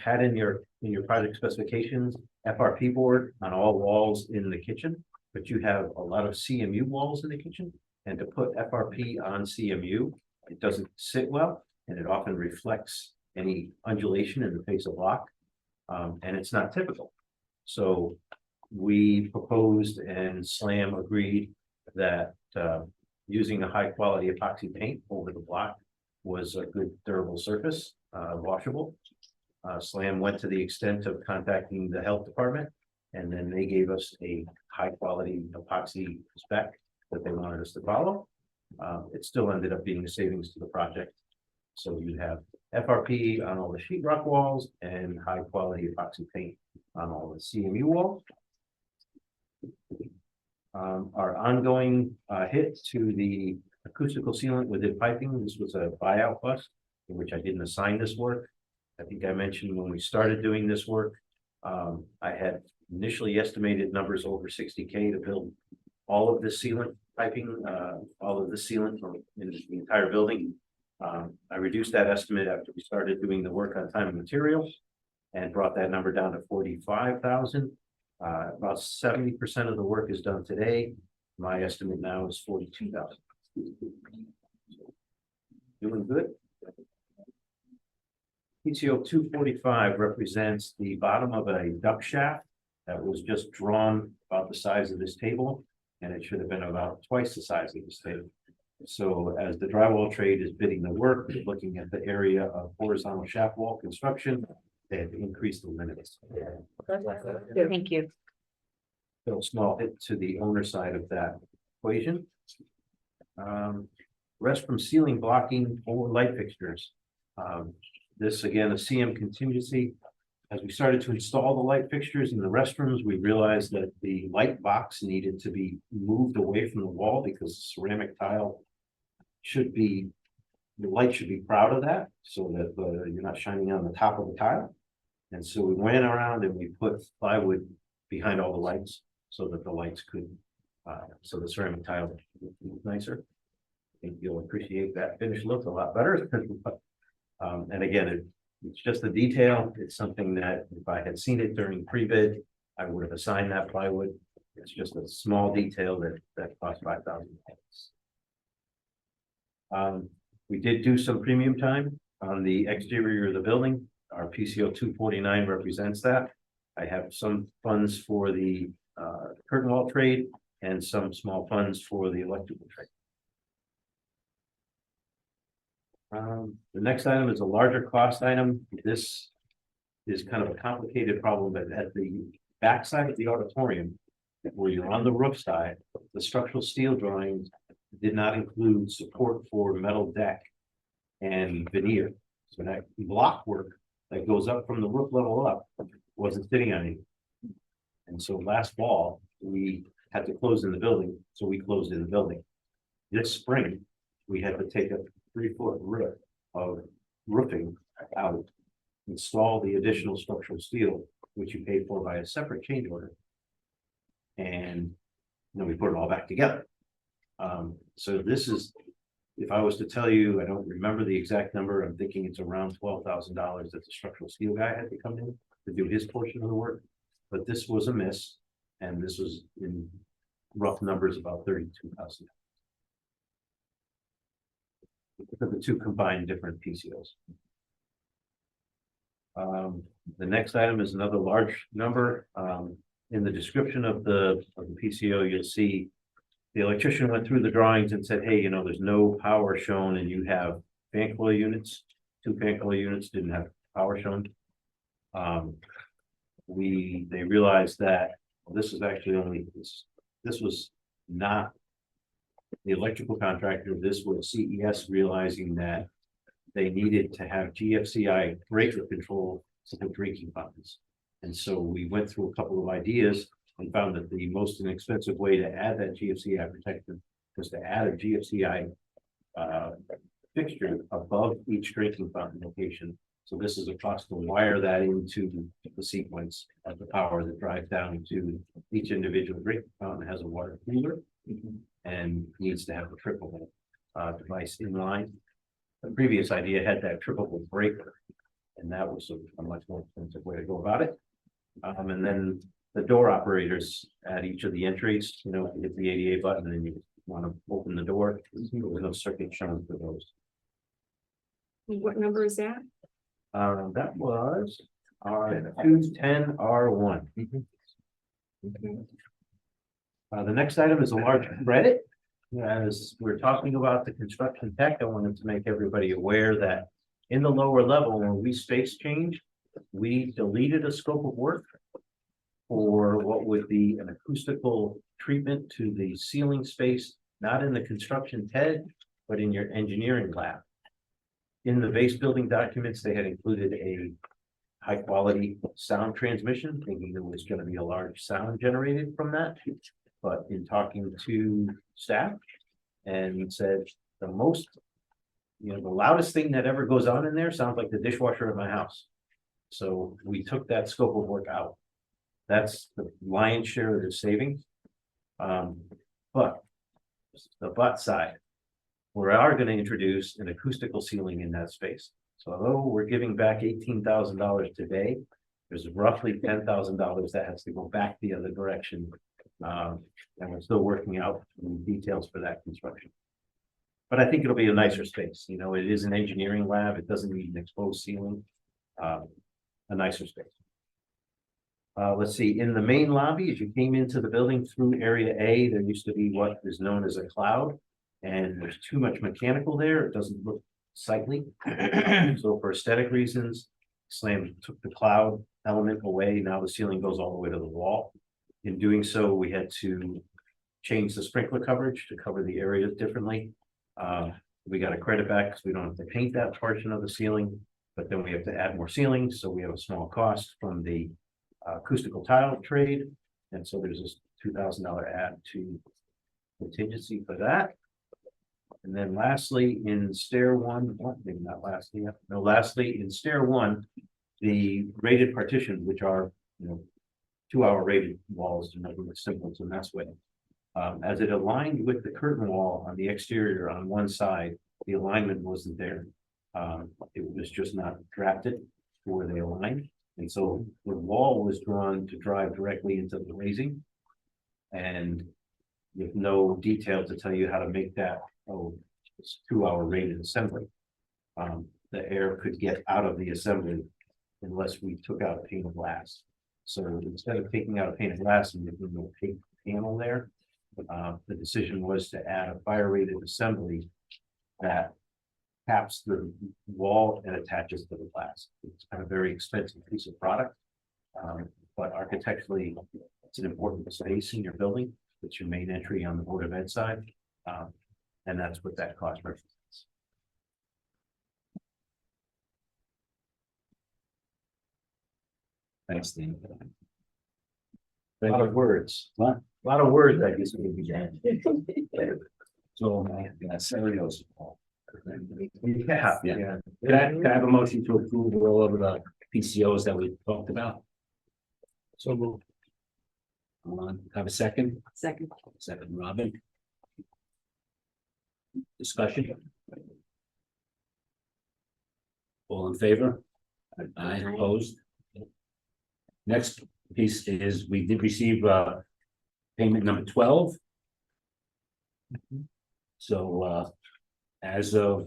had in your project specifications, FRP board on all walls in the kitchen, but you have a lot of CMU walls in the kitchen. And to put FRP on CMU, it doesn't sit well, and it often reflects any undulation in the face of block. And it's not typical. So we proposed and Slam agreed that using a high quality epoxy paint over the block was a good durable surface, washable. Slam went to the extent of contacting the health department, and then they gave us a high quality epoxy spec that they wanted us to follow. It still ended up being a savings to the project. So you have FRP on all the sheetrock walls and high quality epoxy paint on all the CMU walls. Our ongoing hit to the acoustical sealant within piping, this was a buyout bust in which I didn't assign this work. I think I mentioned when we started doing this work, I had initially estimated numbers over 60K to build all of the sealant piping, all of the sealant in the entire building. I reduced that estimate after we started doing the work on time and materials and brought that number down to 45,000. About 70% of the work is done today. My estimate now is 42,000. Doing good. PCO 245 represents the bottom of a duct shaft that was just drawn about the size of this table, and it should have been about twice the size of this table. So as the drywall trade is bidding the work, looking at the area of horizontal shaft wall construction, they have increased the limits. Thank you. So small hit to the owner side of that equation. Rest from ceiling blocking or light fixtures. This again, a CM contingency. As we started to install the light fixtures in the restrooms, we realized that the light box needed to be moved away from the wall because ceramic tile should be, the light should be proud of that so that you're not shining on the top of the tile. And so we went around and we put plywood behind all the lights so that the lights could, so the ceramic tile would look nicer. I think you'll appreciate that finished look a lot better. And again, it's just a detail. It's something that if I had seen it during pre-bid, I would have assigned that plywood. It's just a small detail that cost $5,000. We did do some premium time on the exterior of the building. Our PCO 249 represents that. I have some funds for the curtain wall trade and some small funds for the electrical trade. The next item is a larger cost item. This is kind of a complicated problem, but at the backside of the auditorium, where you're on the roof side, the structural steel drawings did not include support for metal deck and veneer. So that block work that goes up from the roof level up wasn't sitting on anything. And so last fall, we had to close in the building, so we closed in the building. This spring, we had to take a 3-foot rip of roofing out install the additional structural steel, which you paid for by a separate change order. And then we put it all back together. So this is, if I was to tell you, I don't remember the exact number, I'm thinking it's around $12,000 that the structural steel guy had to come in to do his portion of the work. But this was a miss, and this was in rough numbers about $32,000. For the two combined different PCOs. The next item is another large number. In the description of the PCO, you'll see the electrician went through the drawings and said, hey, you know, there's no power shown and you have fan coil units. 2 fan coil units didn't have power shown. They realized that this is actually only, this was not the electrical contractor. This was CES realizing that they needed to have GFCI breaker control to the drinking fountains. And so we went through a couple of ideas and found that the most inexpensive way to add that GFCI protection was to add a GFCI fixture above each drinking fountain location. So this is a cost to wire that into the sequence of the power that drives down to each individual drinking fountain. Has a water cooler and needs to have a triple device in line. The previous idea had that triple breaker, and that was a much more expensive way to go about it. And then the door operators at each of the entries, you know, hit the ADA button and you want to open the door. There was no circuit shown for those. What number is that? That was our 210R1. The next item is a large credit. As we're talking about the construction tech, I wanted to make everybody aware that in the lower level, when we space change, we deleted a scope of work for what would be an acoustical treatment to the ceiling space, not in the construction TED, but in your engineering lab. In the base building documents, they had included a high quality sound transmission, thinking there was going to be a large sound generated from that. But in talking to staff and said the most, you know, the loudest thing that ever goes on in there sounds like the dishwasher at my house. So we took that scope of work out. That's the lion's share of the savings. But the side, we are going to introduce an acoustical ceiling in that space. So although we're giving back $18,000 today, there's roughly $10,000 that has to go back the other direction. And we're still working out the details for that construction. But I think it'll be a nicer space. You know, it is an engineering lab. It doesn't need an exposed ceiling. A nicer space. Let's see, in the main lobby, as you came into the building through area A, there used to be what is known as a cloud. And there's too much mechanical there. It doesn't look sightly. So for aesthetic reasons, Slam took the cloud element away. Now the ceiling goes all the way to the wall. In doing so, we had to change the sprinkler coverage to cover the areas differently. We got a credit back because we don't have to paint that portion of the ceiling, but then we have to add more ceilings. So we have a small cost from the acoustical tile trade. And so there's this $2,000 add to contingency for that. And then lastly, in stair one, maybe not lastly, no, lastly, in stair one, the rated partition, which are, you know, 2-hour rated walls, to make it simple to mess with. As it aligned with the curtain wall on the exterior on one side, the alignment wasn't there. It was just not drafted to where they aligned. And so the wall was drawn to drive directly into the raising. And with no detail to tell you how to make that, it's 2-hour rated assembly. The air could get out of the assembly unless we took out a pane of glass. So instead of taking out a pane of glass and making a opaque panel there, the decision was to add a fire rated assembly that caps the wall and attaches to the glass. It's kind of a very expensive piece of product, but architecturally, it's an important space in your building. It's your main entry on the Board of Ed side, and that's what that cost represents. Thanks, Dean. A lot of words, What? a lot of words, I guess we began. So, scenarios. Yeah, Yeah. Can I have a motion to approve all of the PCOs that we talked about. So we'll Have a second? Second. Second, Robin. Discussion? All in favor? Aye, opposed? Next piece is, we did receive payment number 12. So as of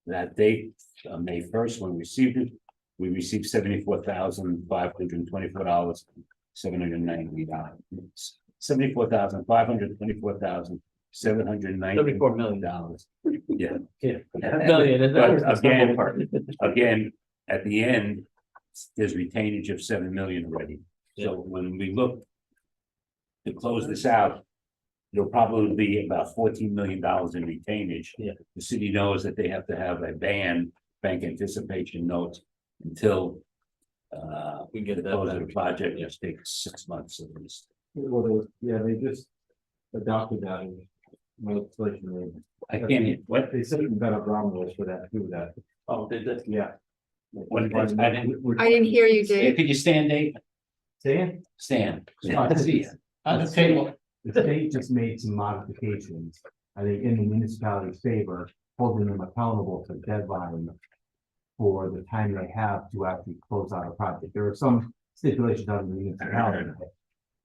that date, May 1st, when we received it, we received $74,524, $790. $74,524,790. $million. Yeah. Million, is that- But again, at the end, there's retainage of 7 million already. So when we look to close this out, there'll probably be about $14 million in retainage. Yeah. The city knows that they have to have a bank anticipation note until We can get the that close of back. the project, just takes 6 months at least. Well, yeah, they just adopted that in legislation. I can't hear, what? They said you've got a ground rules for that, do that. Oh, did that? Yeah. What did they- I didn't. I didn't hear you, Hey, Dave. could you stand, Dave? Say Stand. Yeah. On the table. The state just made some modifications, I think, in the municipality's favor, holding them accountable to deadline for the time they have to actually close out a project. There are some stipulations on the municipality.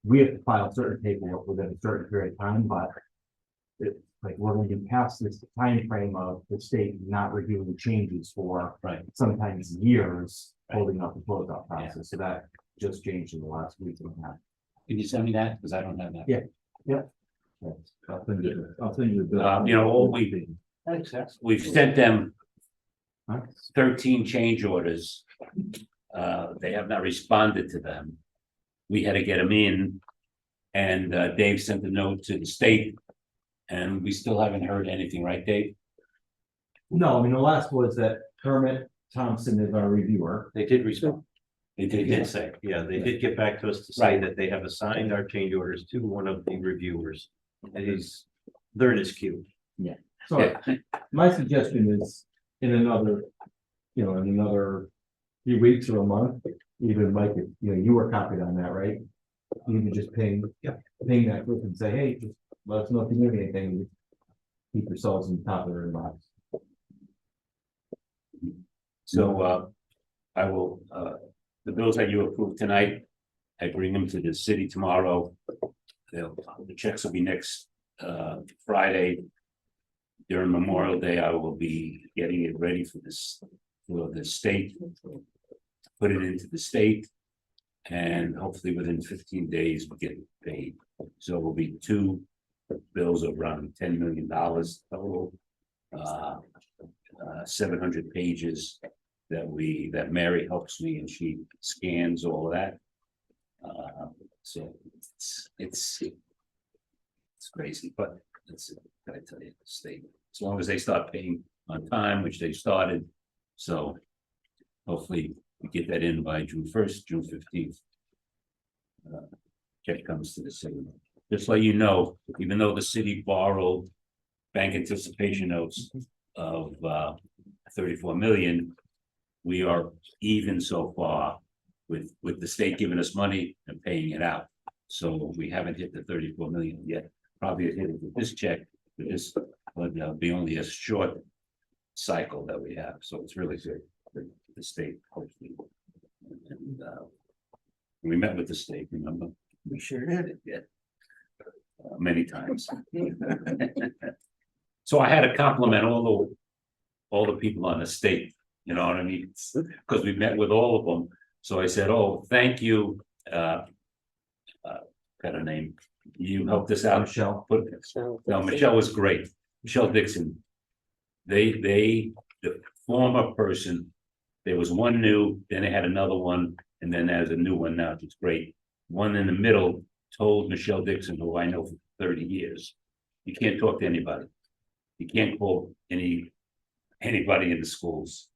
We have to file certain paperwork within a certain period of time, but it's like we're going to be past this time frame of the state not reviewing changes for Right. sometimes years, Right. holding up the closeout process. So that just changed in the last week and a half. Can you send me that? Because I don't have that. Yeah. I'll send you the bill. You know, all we've sent them Huh? 13 change orders. They have not responded to them. We had to get them in. And Dave sent a note to the state. And we still haven't heard anything, right, Dave? No, I mean, the last was that Kermit Thompson is our reviewer. They did respond. They They did, did yes. say, yeah, they did get back to us to say Right. that they have assigned our change orders to one of the reviewers. And they're in his queue. So my suggestion is in another, in another few weeks or a month, even Mike, you were copied on that, right? You can just ping that group and say, hey, just let us know if you need anything. Keep yourselves in the top of their inbox. So I will, the bills that you approve tonight, I bring them to the city tomorrow. The checks will be next Friday. During Memorial Day, I will be getting it ready for the state. Put it into the state. And hopefully within 15 days, we'll get it paid. So it will be 2 bills of around $10 million total. 700 pages that Mary helps me and she scans all of that. So it's crazy, but it's, I tell you, the state, as long as they start paying on time, which they started. So hopefully we get that in by June 1st, June 15th. Check comes to the city. Just let you know, even though the city borrowed bank anticipation notes of 34 million, we are even so far with the state giving us money and paying it out. So we haven't hit the 34 million yet. Probably hit it with this check, but this would be only a short cycle that we have. So it's really good for the state, hopefully. And we met with the state, remember? We sure did. Yeah. Many times. So I had to compliment all the people on the state, you know what I mean? Because we met with all of them. So I said, oh, thank you. Got a name. You helped us out, Michelle. No, Michelle was great. Michelle Dixon. The former person, there was one new, then they had another one, and then there's a new one now. It's great. One in the middle told Michelle Dixon, who I know for 30 years, you can't talk to anybody. You can't call anybody in the schools.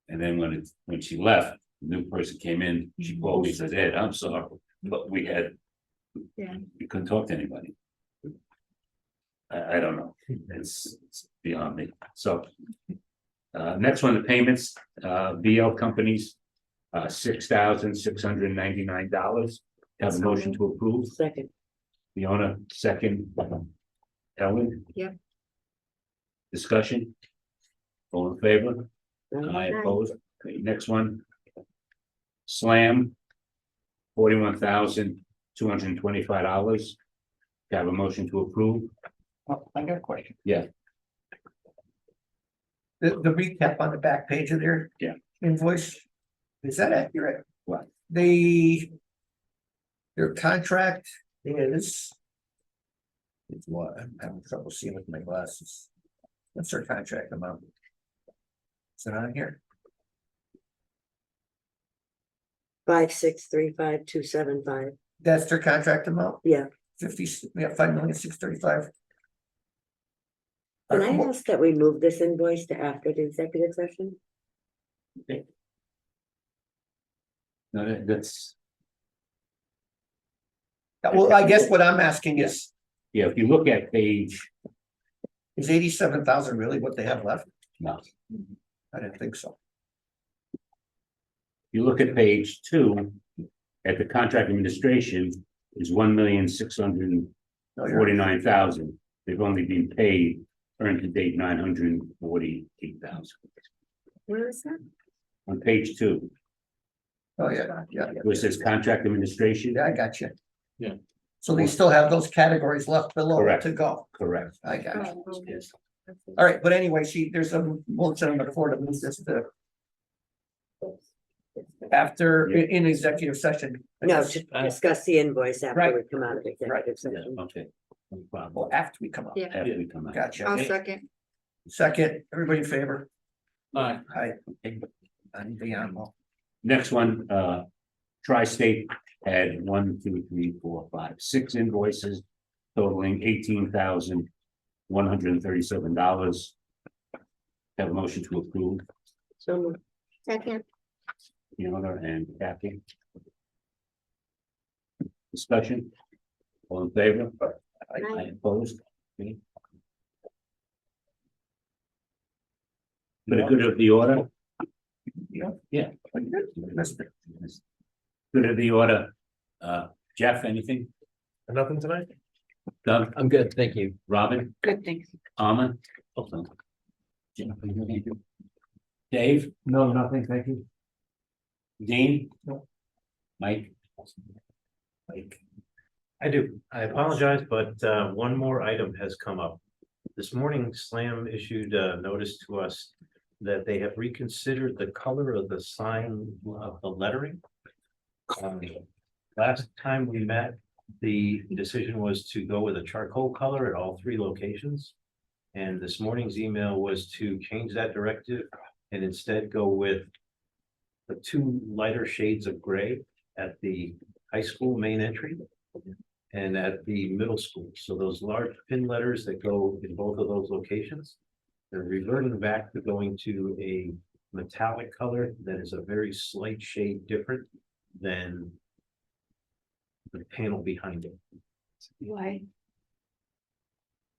And then when she left, the new person came in, she called me and said, Ed, I'm sorry, but we couldn't talk to anybody. I don't know. It's beyond me. So Next one, the payments, BL companies, $6,699. Have a motion to approve. Second. Fiona, second. Ellen? Yep. Discussion? All in favor? I Aye. oppose. Okay, next one. Slam. $41,225. Have a motion to approve. Oh, I got a question. Yeah. The recap on the back page of their. Yeah. Invoice, is that accurate? What? Their contract is. It's what, I'm having trouble seeing with my glasses. What's their contract amount? Is it on here? 5,635,275. That's their contract amount? Yeah. 50, we have 5,635,000. Can I ask that we move this invoice to after the executive session? No, that's, Well, I guess what I'm asking is, yeah, if you look at page, is 87,000 really what they have left? no, I didn't think so. you look at page 2. At the contract administration is $1,649,000. No, you're- They've only been paid, earned to date $948,000. Where is that? On page 2, Oh, yeah, yeah. where it says contract administration. Yeah, I got you. Yeah. So they still have those categories left below Correct. to go. Correct. I got you. Oh, Yes. All right, but anyway, there's a motion on the floor to move this to after, in executive session. No, to discuss the invoice after Right. we come out of executive Yeah, session. okay. No problem. Well, after we come up. Yeah. After we come out. Gotcha. I'll second. Second, everybody in favor? Aye. Aye. I'm beyond. Next one, Tri-State had 1, 2, 3, 4, 5, 6 invoices totaling $18,137. Have a motion to approve, So moved. Second. Fiona and Kathy. Discussion? All in favor? I opposed. Okay. For the good of the order, Yeah. Yeah. Missed it. good of the order, Jeff, anything? Nothing tonight? Doug, I'm good, thank you. Robin, Good, thanks. Armin? Dave, No, nothing, thank you. Dean? Mike? Like, I do. I apologize, but one more item has come up. This morning, Slam issued a notice to us that they have reconsidered the color of the sign of the lettering. Last time we met, the decision was to go with a charcoal color at all 3 locations. And this morning's email was to change that directive and instead go with the 2 lighter shades of gray at the high school main entry and at the middle school. So those large pin letters that go in both of those locations, they're reverting back to going to a metallic color that is a very slight shade different than the panel behind it. Why?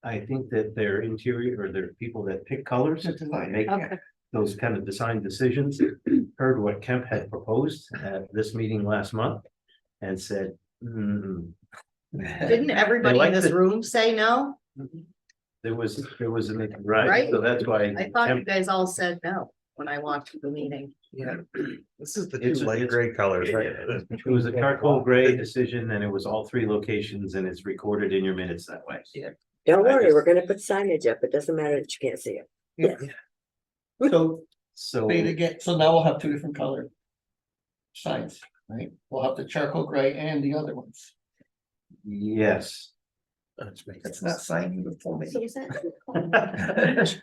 I think that their interior or their people that pick colors and make Okay. those kind of design decisions, heard what Kemp had proposed at this meeting last month and said, Didn't everybody in like this the- room say no? there was, right, Right? so that's why. I thought you Kemp- guys all said no when I walked to the meeting. Yeah, This is the It's- 2 light it's- gray colors, right? it was a charcoal gray decision and it was all 3 locations and it's recorded in your minutes that way. Yeah. Don't I worry, just- we're gonna put signage up. It doesn't matter that you can't see it. Yeah. So So, they get, so now we'll have 2 different color signs, right? We'll have the charcoal gray and the other ones. yes. That's not sign uniformity. So is that?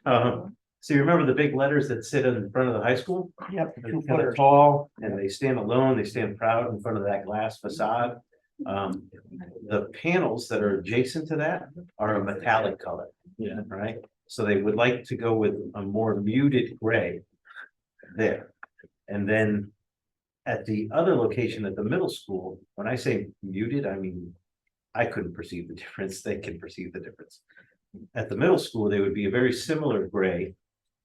So you remember the big letters that sit in front of the high school? Yep. They're kind of tall and they stand alone, they stand proud in front of that glass facade. The panels that are adjacent to that are a metallic color. Yeah. Right? So they would like to go with a more muted gray there. And then at the other location at the middle school, when I say muted, I mean, I couldn't perceive the difference. They can perceive the difference. At the middle school, they would be a very similar gray.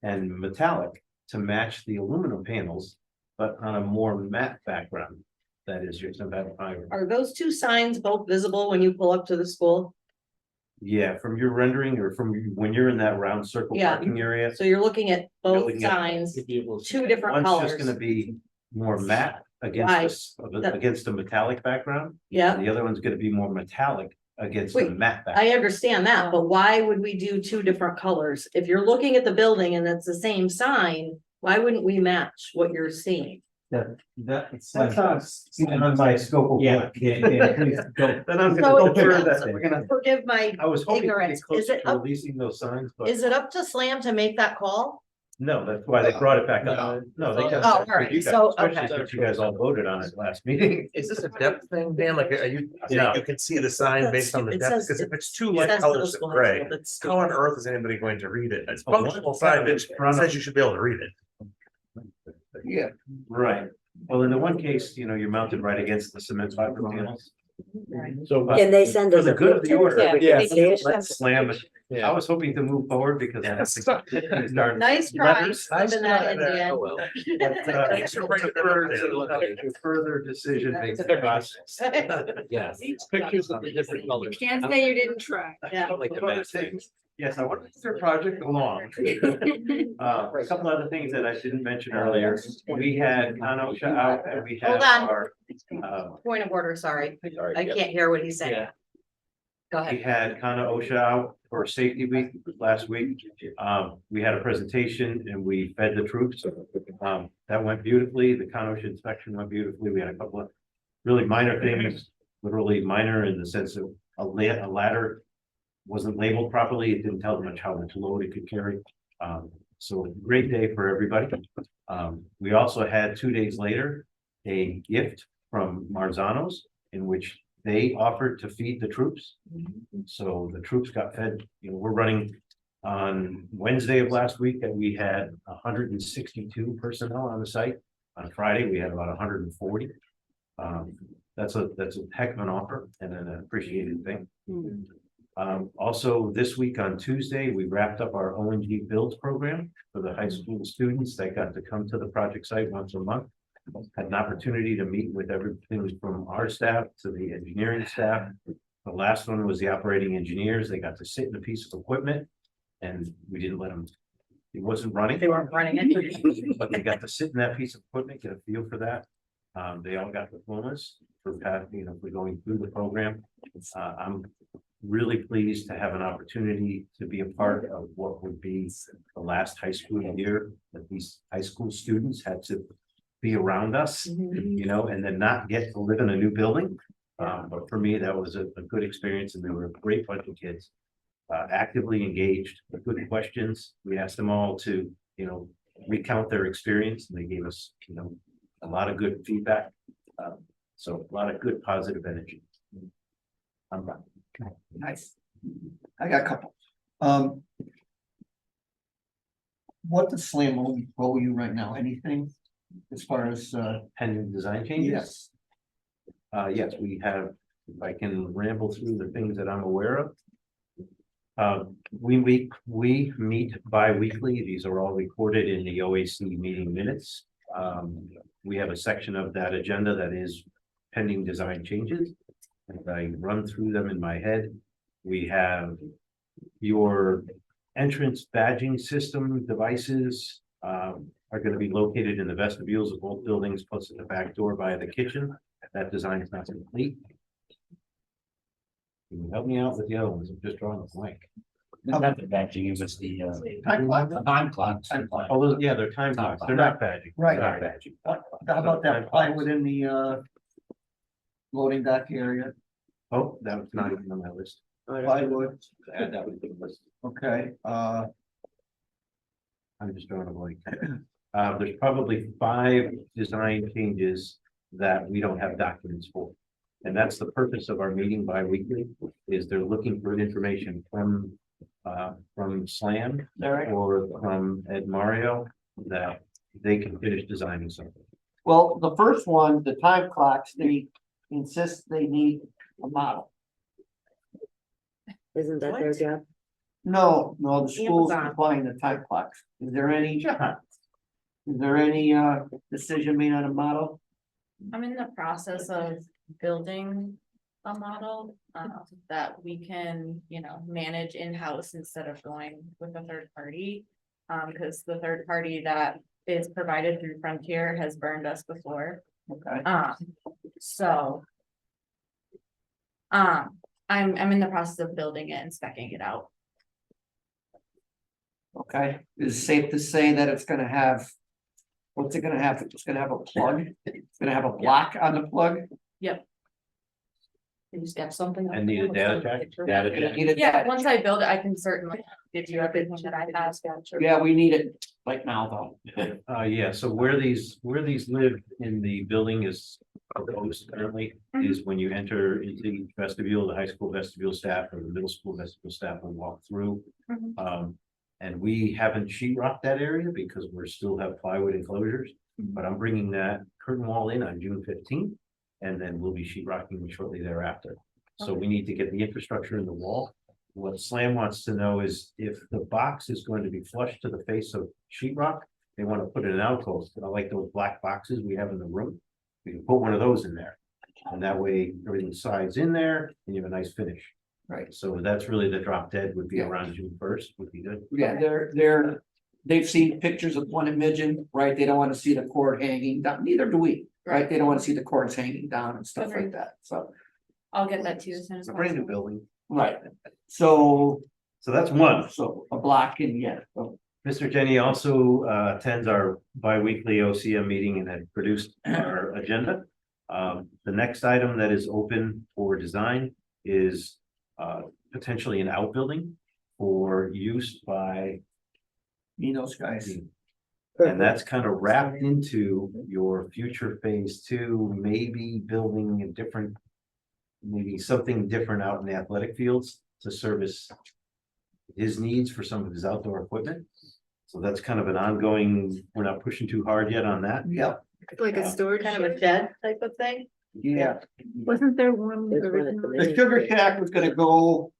and metallic to match the aluminum panels, but on a more matte background. That is your synthetic fiber. Are those two signs both visible when you pull up to the school? Yeah, from your rendering or from when you're in that round circle Yeah. parking area. So you're looking at You're both looking at- signs, two different One's just gonna colors. be more matte Why? against a metallic background. Yeah, And the other one's gonna be more metallic against a Wait, matte background. I understand that, but why would we do two different colors? If you're looking at the building and it's the same sign, why wouldn't we match what you're seeing? That's. on my scope of Yeah, work. yeah, please don't. Then I'm So gonna go it's further, not- we're gonna, Forgive my, I was hoping to ignorance. get Is closer it to up- releasing those signs, but is it up to Slam to make that call? no, that's why they brought it back up. No, they Oh, got. all right, you guys, so, especially okay. since you guys all voted on it last meeting. Is this a depth thing, Dan? Like, are you, No. you can see the sign based on the It depth? says- Because if it's two it light says colors middle of school, high gray, school, that's how on stupid. earth is anybody going to read it? It's Oh, functional what? signage, says you should be able to read it. Yeah, Right. Well, in the one case, you're mounted right against the cement fiber panels. So. Can they send For us the a good of the picture? order. so we Yeah. can see it? Let's slam it. I was hoping to move forward because I have to start Nice try, letters. slipping that in the Oh, end. well. It's a further decision making process. Yes, pictures of the different colors. Can't say you didn't try. Yeah. Like the match things. Yes, I want to move their project along. A couple other things that I didn't mention earlier, we had Kanosha out and we had Hold on. our, Point of order, sorry. Sorry, I yeah. can't hear what he's saying. Yeah. Go we ahead. had Kanosha out for safety week last week. We had a presentation and we fed the troops. That went beautifully. The Kanosha inspection went beautifully. We had a couple of really minor things, literally minor in the sense of a ladder wasn't labeled properly. It didn't tell them how much load it could carry. So great day for everybody. We also had 2 days later, a gift from Marzano's in which they offered to feed the troops. So the troops got fed, we're running on Wednesday of last week and we had 162 personnel on the site. On Friday, we had about 140. That's a heck of an offer and an appreciated thing. Also, this week on Tuesday, we wrapped up our O&G Builds program for the high school students that got to come to the project site once a month. Had an opportunity to meet with everything from our staff to the engineering staff. The last one was the operating engineers. They got to sit in a piece of equipment and we didn't let them, it wasn't running. They weren't running it. But they got to sit in that piece of equipment, get a feel for that. They all got diplomas for going through the program. I'm really pleased to have an opportunity to be a part of what would be the last high school year that these high school students had to be around us, and then not get to live in a new building. But for me, that was a good experience and they were a great bunch of kids. Actively engaged, good questions. We asked them all to, recount their experience and they gave us, a lot of good feedback. So a lot of good positive energy. I'm done. nice. I got a couple. What does Slam owe you right now? Anything as far as, Pending design changes? yes, Yes, we have, if I can ramble through the things that I'm aware of. We meet bi-weekly. These are all recorded in the OAC meeting minutes. We have a section of that agenda that is pending design changes. As I run through them in my head, we have your entrance badging system devices are going to be located in the vestibules of both buildings, plus at the back door via the kitchen. That design is not complete. Can you help me out with the other ones? I'm just drawing a blank. Not the badging, it was the time clock? time clocks. Oh, those, yeah, they're time clocks. They're not badging. Right. They're not badging. How about that plywood in the, loading dock area? Oh, that was not even on my list. Plywood, Add that to the list. okay, I'm just drawing a blank. There's probably 5 design changes that we don't have documents for. And that's the purpose of our meeting bi-weekly, is they're looking for information from SLAM Derek? or from Ed Mario that they can finish designing something. Well, the first one, the time clocks, they insist they need a model. Isn't that their job? No, the school's Amazon. applying the time clocks. Is there any? Is there any decision made on a model? I'm in the process of building a model, that we can, manage in-house instead of going with a third party. Because the third party that is provided through Frontier has burned us before. Okay, So. I'm in the process of building it and speccing it out. okay. Is it safe to say that it's gonna have? What's it gonna have? It's gonna have a plug. It's gonna have a block on the plug. You just have something. And need a data check? Data Gonna check. need it. Yeah, once I build it, I can certainly give you everything that I have. Yeah, we need it like now though. Yeah, so where these live in the building is proposed currently is when you enter into the vestibule, the high school vestibule staff or the middle school vestibule staff will walk through. Mhm. And we haven't sheetrocked that area because we're still have plywood enclosures, but I'm bringing that curtain wall in on June 15th. And then we'll be sheetrocking shortly thereafter. So we need to get the infrastructure in the wall. What Slam wants to know is if the box is going to be flush to the face of sheetrock, they want to put in an alcove, like those black boxes we have in the room. We can put one of those in there. And that way everything sides in there and you have a nice finish. Right. So that's really the drop dead would be Yeah. around June 1st would be good. Yeah, they've seen pictures of one in Midgeon, right? They don't wanna see the cord hanging down, neither do we, right? They don't wanna see the cords hanging down and stuff like Agreed. that, so, I'll get that to you as soon as It's a brand new possible. building. right. So, So that's one. so a block and yeah, so, Mr. Jenny also attends our bi-weekly OCM meeting and had produced our agenda. The next item that is open for design is potentially an outbuilding for use by, those guys. and that's kind of wrapped into your future phase two, maybe building a different, maybe something different out in the athletic fields to service his needs for some of his outdoor equipment. So that's kind of an ongoing, we're not pushing too hard yet on that. Yep, Like a storage. Kind of a shed type of thing? yeah. Wasn't there one There's one at the originally? The sugar shack was gonna go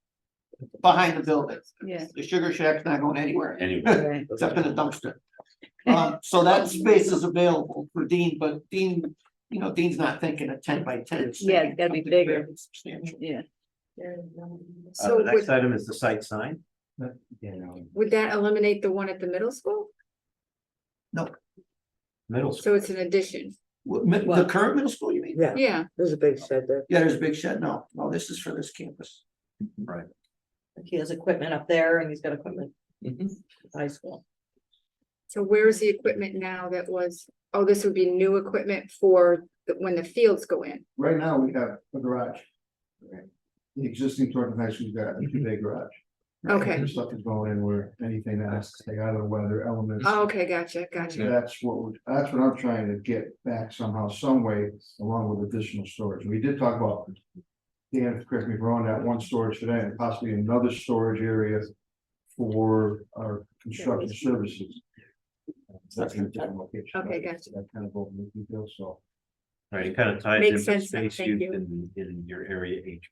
behind the building. Yeah. The sugar shack's not going anywhere, Anyway, except in the dumpster. So that space is available for Dean, but Dean, Dean's not thinking of 10 by 10. Yeah, it's gotta be Something bigger. very substantial. Yeah. The So next would, item is the site sign. would that eliminate the one at the middle school? Middle school. So it's an addition? The current middle school, you mean? Yeah, Yeah, there's a big shed there. Yeah, there's a big shed. No, this is for this campus. He has equipment up there and he's got equipment. at High school. so where's the equipment now that was, oh, this would be new equipment for when the fields go in? Right now, we have a garage. The existing Torrington High School's got a two-bay garage. Okay. Their stuff is going in where anything that has to stay out of the weather elements. Oh, okay, gotcha. That's what I'm trying to get back somehow, some way, along with additional storage. We did talk about. Dan, correct me if I'm wrong, that one storage today and possibly another storage area for our construction services. That's in a different location. Okay, gotcha. That kind of open detail, so. Right, it kind of ties Makes into sense now, space thank use you. in your area H.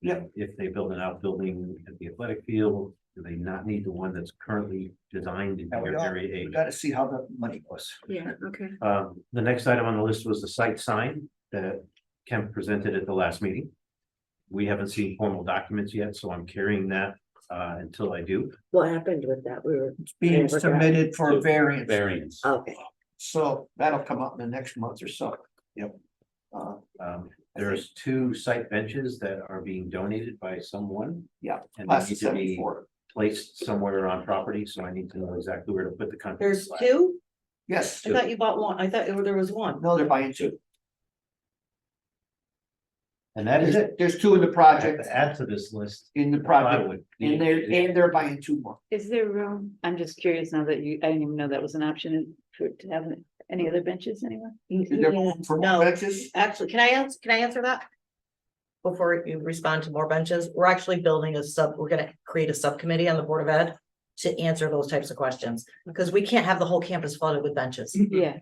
Yeah. If they build an outbuilding at the athletic field, do they not need the one that's currently designed in Yeah, we your all- area We H? gotta see how the money goes. Yeah, okay. The next item on the list was the site sign that Kemp presented at the last meeting. We haven't seen formal documents yet, so I'm carrying that until I do. What happened with that? We were, It's being Okay, we're submitted for a variance, variance. okay, so that'll come up in the next month or so. Yep. There's two site benches that are being donated by someone. Yeah, And Class they of need to be 74. placed somewhere on property, so I need to know exactly where to put the country. There's two? Yes, I thought you bought one. I thought there was one. no, they're buying two. And that is it. There's two in the I have project, to add to this list. in the project, plywood. and they're buying two more. Is there room, I'm just curious now that I didn't even know that was an option to have any other benches anywhere? Is there room for No. more benches? Actually, can I answer that? Before you respond to more benches, we're actually building we're gonna create a subcommittee on the Board of Ed to answer those types of questions, because we can't have the whole campus flooded with benches. Yeah,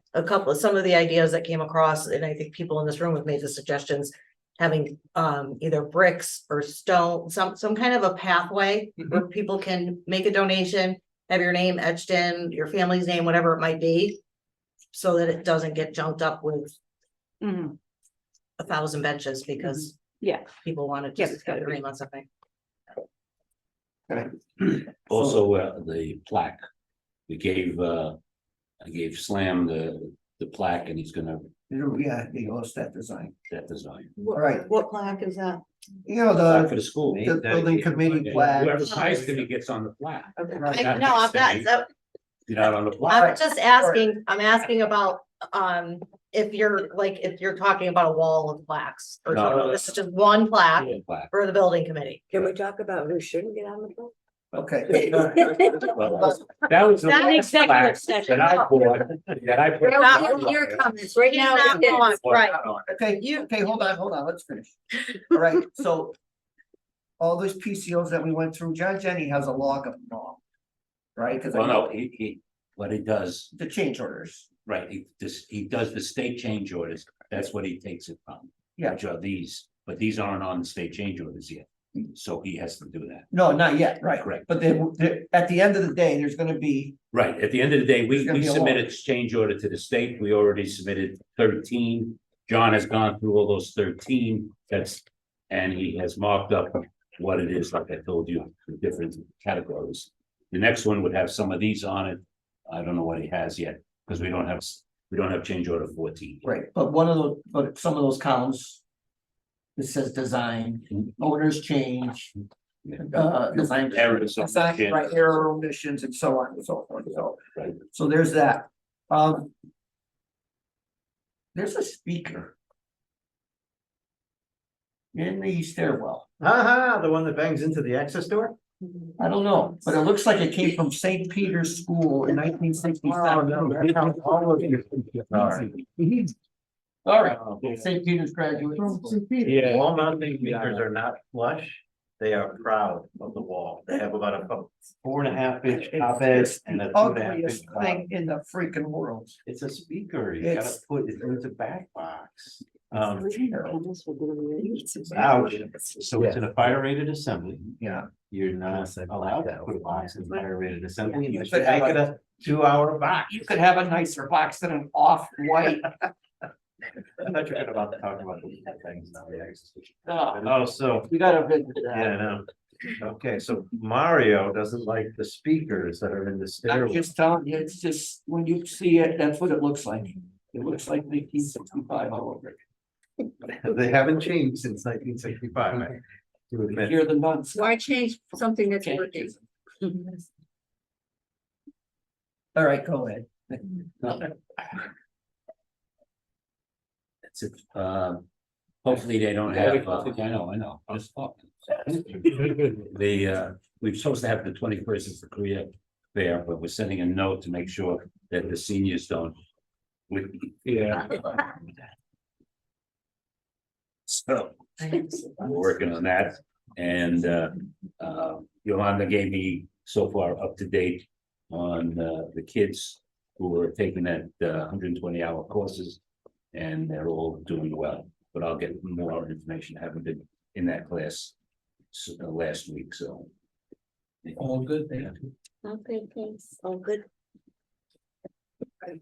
Some of the ideas that came across, and I think people in this room have made the suggestions. having either bricks or stone, some kind of a pathway where people can make a donation, have your name etched in, your family's name, whatever it might be, so that it doesn't get junked up with Mhm. 1,000 benches because Yeah, people want to Yeah, just it's get gotta their be. name on something. Also, the plaque. We gave, I gave Slam the plaque and he's gonna, Yeah, they lost that design. that design. All right, What plaque is that? you know, Plaque for the, the school. the building committee Yeah, plaque. Whoever buys it, he gets on the plaque. Okay. Right. Not No, I'm not, saying You're not on the I'm plaque. just asking, I'm asking about, if you're talking about a wall of plaques. Or No, something. no, This is just one plaque Plaque. for the building committee. Can we talk about who shouldn't get on the phone? Okay. Well, that was the Not last executive plaque session. that I bought, that I put. Your comments right now. Not on, right. Okay, okay, hold on, let's finish. All right, so. All those PCOs that we went through, John Jenny has a log of them all. Right, cause Well, I no, know what he does, the change orders, right, he does the state change orders, that's what he takes it from. Yeah. Which are these, but these aren't on the state change orders yet, so he has to do that. no, not yet, right, Correct. but then, at the end of the day, there's gonna be, Right, at the end of the day, There's gonna we be a submitted law. change order to the state, we already submitted 13. John has gone through all those 13, and he has marked up what it is, like I told you, the different categories. The next one would have some of these on it, I don't know what he has yet, because we don't have change order 14. right, but but some of those columns. It says design, owners change, design. Errors, Design, right, error omissions and so on and so forth, so. Right. So there's that. There's a speaker. In the stairwell. The one that bangs into the access door? I don't know, but it looks like it came from St. Peter's School in 1967. All right, St. Peter's graduate. Yeah. Wall mounting speakers are not flush. They are proud of the wall. They have about a 4.5 inch top edge and a 2.5 inch Ugliest bottom. thing in the freaking world. It's a speaker. You gotta It's- put it into back box. Um, Ouch. So it's in a fire rated assembly. Yeah. You're not allowed to put a box in fire rated assembly. You But should make it a 2-hour box. You could have a nicer box than an off-white. I thought you were about to talk about the things now. Oh, Oh, so, we gotta visit yeah, that. I know. Okay, so Mario doesn't like the speakers that are in the I'm stairwell. just telling you, it's just, when you see it, that's what it looks like. It looks like 1965 all over it. They haven't changed since 1965. I do admit. You're the nuts. Why change something that's working? All right, go ahead. That's it, hopefully they don't have, I know, just talking. We're supposed to have the 21st is the Korea fair, but we're sending a note to make sure that the seniors don't. Yeah. So, I'm working on that, and Yolanda gave me so far up to date on the kids who are taking that 120-hour courses, and they're all doing well, but I'll get more information. I haven't been in that class last week, so. All good. Okay, thanks. All good.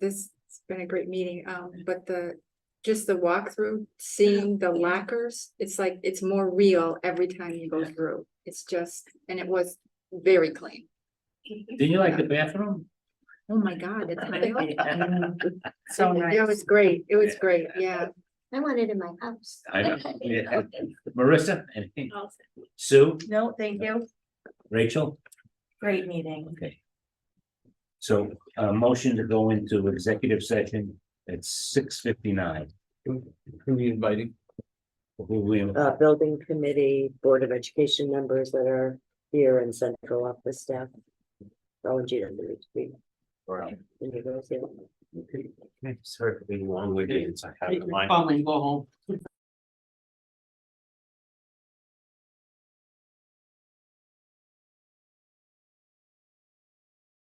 This has been a great meeting, but just the walkthrough, seeing the lacquers, it's like, it's more real every time you go through. It's just, and it was very clean. Didn't you like the bathroom? Oh my God, it's So nice. It was great. It was great. Yeah. I want it in my house. I know. Yeah. Marissa, anything? Sue, No, thank you. Rachel? Great meeting. Okay. So, motion to go into executive session at 6:59. Who are you inviting? Who we? Building committee, Board of Education members that are here and central office staff. Volunteer to be. Any of those, yeah. Okay, sorry for being long-winded. It's I have in mind. Finally go home.